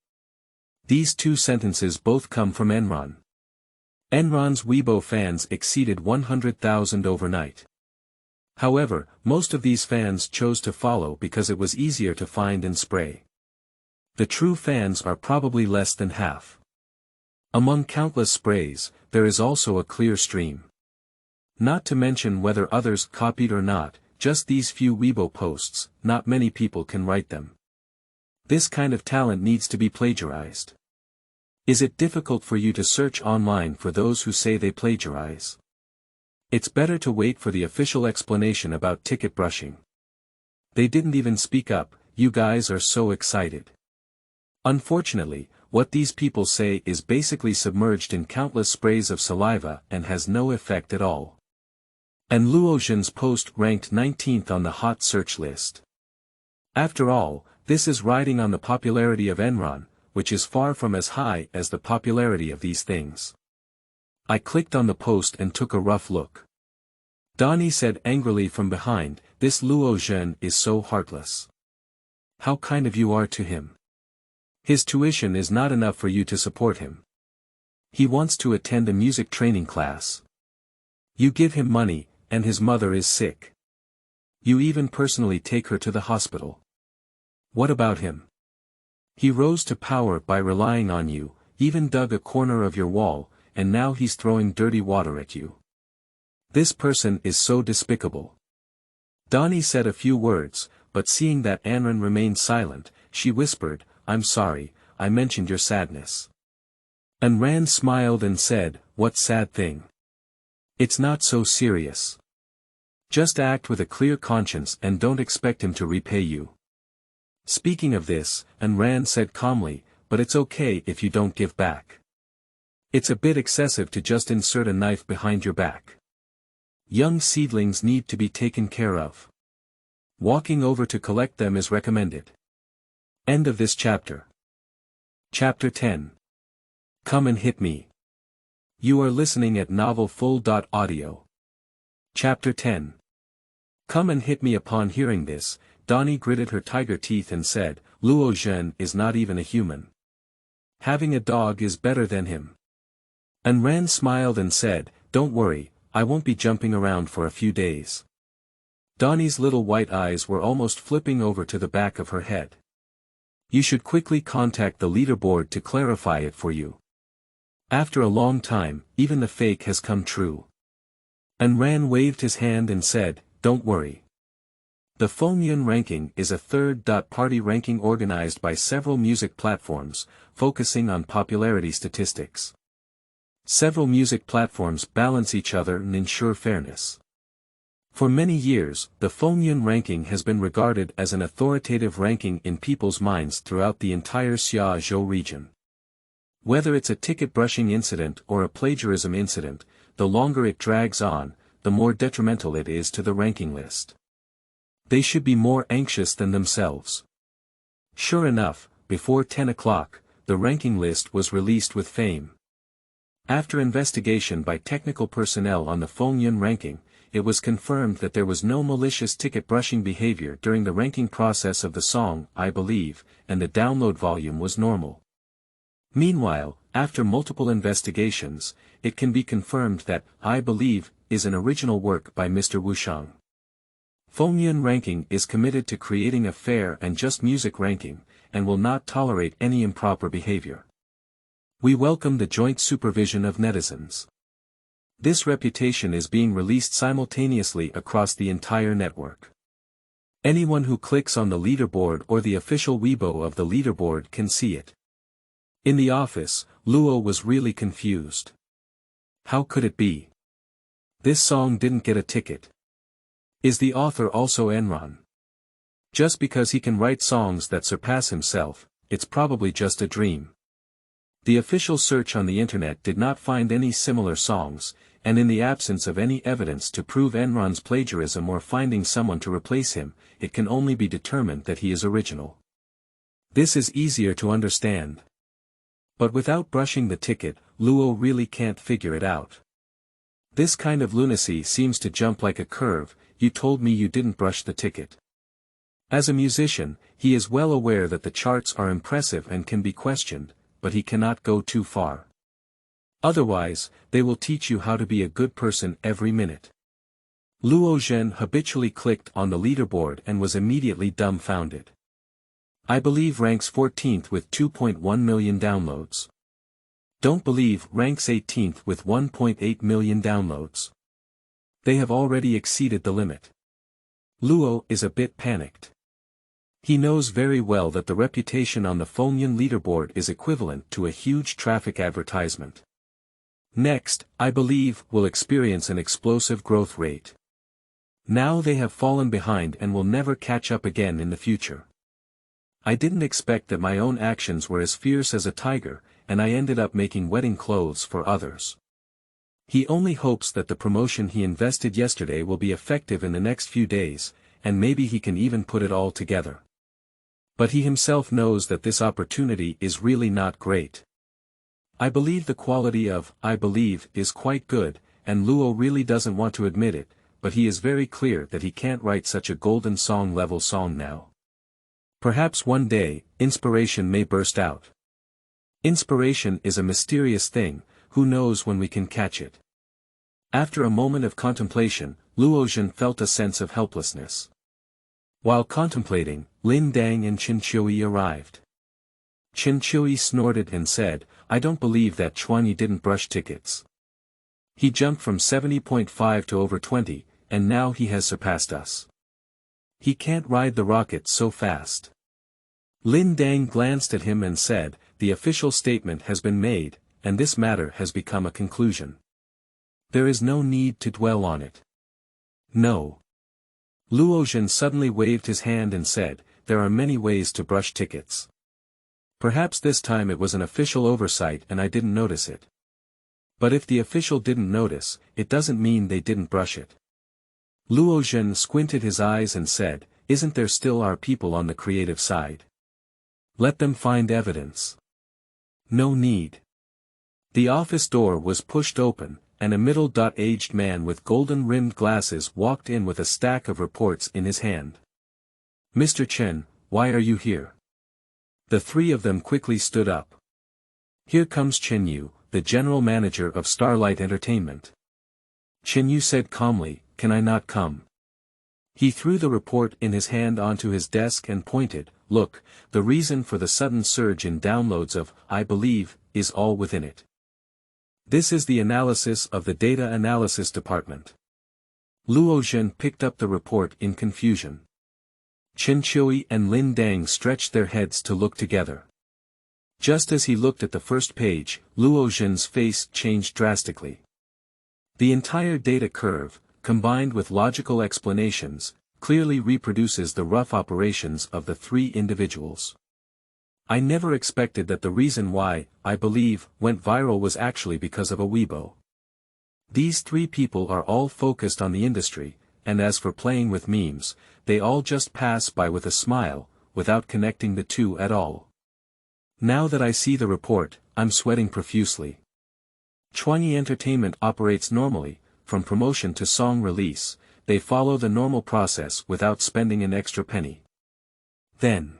Speaker 1: These two sentences both come from Enron. Enron's Weibo fans exceeded 100,000 overnight. However, most of these fans chose to follow because it was easier to find and spray. The true fans are probably less than half. Among countless sprays, there is also a clear stream. Not to mention whether others copied or not, just these few Weibo posts, not many people can write them. This kind of talent needs to be plagiarized. Is it difficult for you to search online for those who say they plagiarize? It's better to wait for the official explanation about ticket brushing. They didn't even speak up. You guys are so excited. Unfortunately, what these people say is basically submerged in countless sprays of saliva and has no effect at all. And Luo Zhen's post ranked 19th on the hot search list. After all, this is riding on the popularity of Enron, which is far from as high as the popularity of these things. I clicked on the post and took a rough look. Donnie said angrily from behind, "This Luo Zhen is so heartless. How kind of you are to him. His tuition is not enough for you to support him. He wants to attend a music training class. You give him money, and his mother is sick. You even personally take her to the hospital. What about him? He rose to power by relying on you, even dug a corner of your wall, and now he's throwing dirty water at you. This person is so despicable." Donnie said a few words, but seeing that Enron remained silent, she whispered, "I'm sorry, I mentioned your sadness." Enron smiled and said, "What sad thing? It's not so serious. Just act with a clear conscience and don't expect him to repay you." Speaking of this, Enron said calmly, "But it's okay if you don't give back. It's a bit excessive to just insert a knife behind your back. Young seedlings need to be taken care of. Walking over to collect them is recommended." End of this chapter. Chapter 10. Come and Hit Me. You are listening at novelfull.audio. Chapter 10. Come and hit me. Upon hearing this, Donnie gritted her tiger teeth and said, "Luo Zhen is not even a human. Having a dog is better than him." Enron smiled and said, "Don't worry, I won't be jumping around for a few days." Donnie's little white eyes were almost flipping over to the back of her head. "You should quickly contact the leaderboard to clarify it for you. After a long time, even the fake has come true." Enron waved his hand and said, "Don't worry. The Fengyun ranking is a third-party ranking organized by several music platforms, focusing on popularity statistics. Several music platforms balance each other and ensure fairness. For many years, the Fengyun ranking has been regarded as an authoritative ranking in people's minds throughout the entire Xiazhou region. Whether it's a ticket brushing incident or a plagiarism incident, the longer it drags on, the more detrimental it is to the ranking list. They should be more anxious than themselves. Sure enough, before 10 o'clock, the ranking list was released with fame. After investigation by technical personnel on the Fengyun ranking, it was confirmed that there was no malicious ticket brushing behavior during the ranking process of the song, I Believe, and the download volume was normal. Meanwhile, after multiple investigations, it can be confirmed that I Believe is an original work by Mr. Wushang. Fengyun ranking is committed to creating a fair and just music ranking, and will not tolerate any improper behavior. We welcome the joint supervision of netizens. This reputation is being released simultaneously across the entire network. Anyone who clicks on the leaderboard or the official Weibo of the leaderboard can see it. In the office, Luo was really confused. How could it be? This song didn't get a ticket. Is the author also Enron? Just because he can write songs that surpass himself, it's probably just a dream. The official search on the internet did not find any similar songs, and in the absence of any evidence to prove Enron's plagiarism or finding someone to replace him, it can only be determined that he is original. This is easier to understand. But without brushing the ticket, Luo really can't figure it out. This kind of lunacy seems to jump like a curve. You told me you didn't brush the ticket. As a musician, he is well aware that the charts are impressive and can be questioned, but he cannot go too far. Otherwise, they will teach you how to be a good person every minute. Luo Zhen habitually clicked on the leaderboard and was immediately dumbfounded. I Believe ranks 14th with 2.1 million downloads. Don't Believe ranks 18th with 1.8 million downloads. They have already exceeded the limit. Luo is a bit panicked. He knows very well that the reputation on the Fengyun leaderboard is equivalent to a huge traffic advertisement. Next, I Believe will experience an explosive growth rate. Now they have fallen behind and will never catch up again in the future. I didn't expect that my own actions were as fierce as a tiger, and I ended up making wedding clothes for others. He only hopes that the promotion he invested yesterday will be effective in the next few days, and maybe he can even put it all together. But he himself knows that this opportunity is really not great. I believe the quality of I Believe is quite good, and Luo really doesn't want to admit it, but he is very clear that he can't write such a golden song level song now. Perhaps one day, inspiration may burst out. Inspiration is a mysterious thing, who knows when we can catch it. After a moment of contemplation, Luo Zhen felt a sense of helplessness. While contemplating, Lin Dang and Qin Qiui arrived. Qin Qiui snorted and said, I don't believe that Chuangyi didn't brush tickets. He jumped from 70.5 to over 20, and now he has surpassed us. He can't ride the rocket so fast. Lin Dang glanced at him and said, the official statement has been made, and this matter has become a conclusion. There is no need to dwell on it. No. Luo Zhen suddenly waved his hand and said, there are many ways to brush tickets. Perhaps this time it was an official oversight and I didn't notice it. But if the official didn't notice, it doesn't mean they didn't brush it. Luo Zhen squinted his eyes and said, isn't there still our people on the creative side? Let them find evidence. No need. The office door was pushed open, and a middle-aged man with golden-rimmed glasses walked in with a stack of reports in his hand. Mr. Chen, why are you here? The three of them quickly stood up. Here comes Chen Yu, the general manager of Starlight Entertainment. Chen Yu said calmly, can I not come? He threw the report in his hand onto his desk and pointed, look, the reason for the sudden surge in downloads of I Believe is all within it. This is the analysis of the data analysis department. Luo Zhen picked up the report in confusion. Qin Qiui and Lin Dang stretched their heads to look together. Just as he looked at the first page, Luo Zhen's face changed drastically. The entire data curve, combined with logical explanations, clearly reproduces the rough operations of the three individuals. I never expected that the reason why, I believe, went viral was actually because of a Weibo. These three people are all focused on the industry, and as for playing with memes, they all just pass by with a smile, without connecting the two at all. Now that I see the report, I'm sweating profusely. Chuangyi Entertainment operates normally, from promotion to song release, they follow the normal process without spending an extra penny. Then,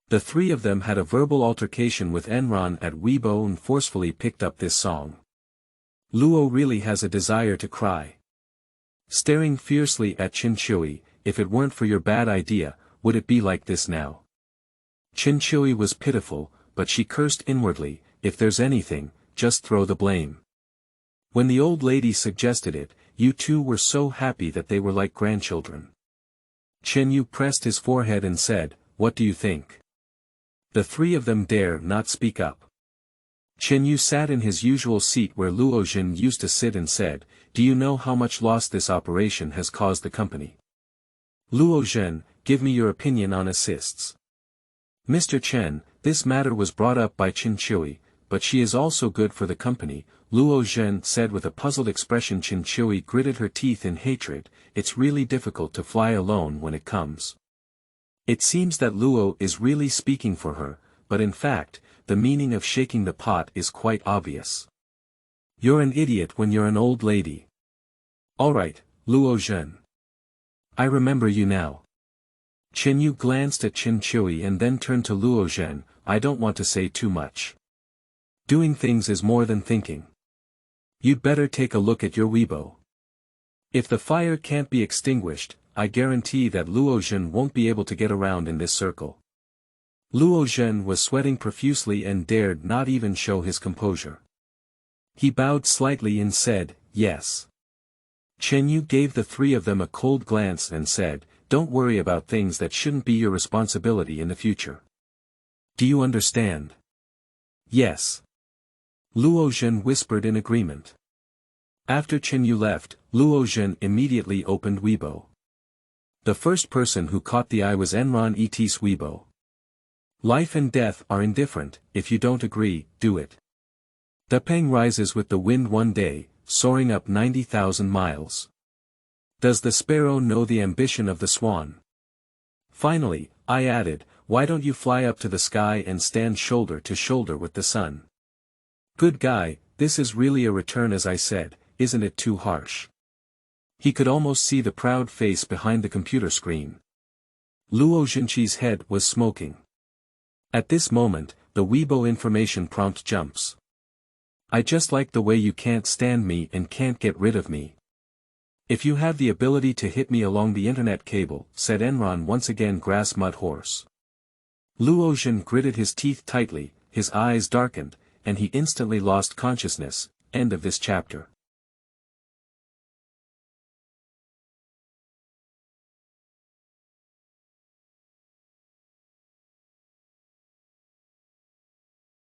Speaker 1: the three of them had a verbal altercation with Enron at Weibo and forcefully picked up this song. Luo really has a desire to cry. Staring fiercely at Chuangyi, if it weren't for your bad idea, would it be like this now? Chuangyi was pitiful, but she cursed inwardly, if there's anything, just throw the blame. When the old lady suggested it, you two were so happy that they were like grandchildren. Chuangyi pressed his forehead and said, "What do you think?" The three of them dare not speak up. Chuangyi sat in his usual seat where Luo Zhen used to sit and said, "Do you know how much loss this operation has caused the company?" Luo Zhen, give me your opinion on assists. Mr. Chen, this matter was brought up by Chuangyi, but she is also good for the company, Luo Zhen said with a puzzled expression. Chuangyi gritted her teeth in hatred, it's really difficult to fly alone when it comes. It seems that Luo is really speaking for her, but in fact, the meaning of shaking the pot is quite obvious. You're an idiot when you're an old lady. Alright, Luo Zhen. I remember you now. Chuangyi glanced at Chuangyi and then turned to Luo Zhen, I don't want to say too much. Doing things is more than thinking. You'd better take a look at your Weibo. If the fire can't be extinguished, I guarantee that Luo Zhen won't be able to get around in this circle. Luo Zhen was sweating profusely and dared not even show his composure. He bowed slightly and said, yes. Chuangyi gave the three of them a cold glance and said, don't worry about things that shouldn't be your responsibility in the future. Do you understand? Yes. Luo Zhen whispered in agreement. After Chuangyi left, Luo Zhen immediately opened Weibo. The first person who caught the eye was Enron ET's Weibo. Life and death are indifferent, if you don't agree, do it. The pang rises with the wind one day, soaring up 90,000 miles. Does the sparrow know the ambition of the swan? Finally, I added, why don't you fly up to the sky and stand shoulder to shoulder with the sun? Good guy, this is really a return as I said, isn't it too harsh? He could almost see the proud face behind the computer screen. Luo Zhenqi's head was smoking. At this moment, the Weibo information prompt jumps. I just like the way you can't stand me and can't get rid of me. If you have the ability to hit me along the internet cable, said Enron once again grass mud horse. Luo Zhen gritted his teeth tightly, his eyes darkened, and he instantly lost consciousness. End of this chapter.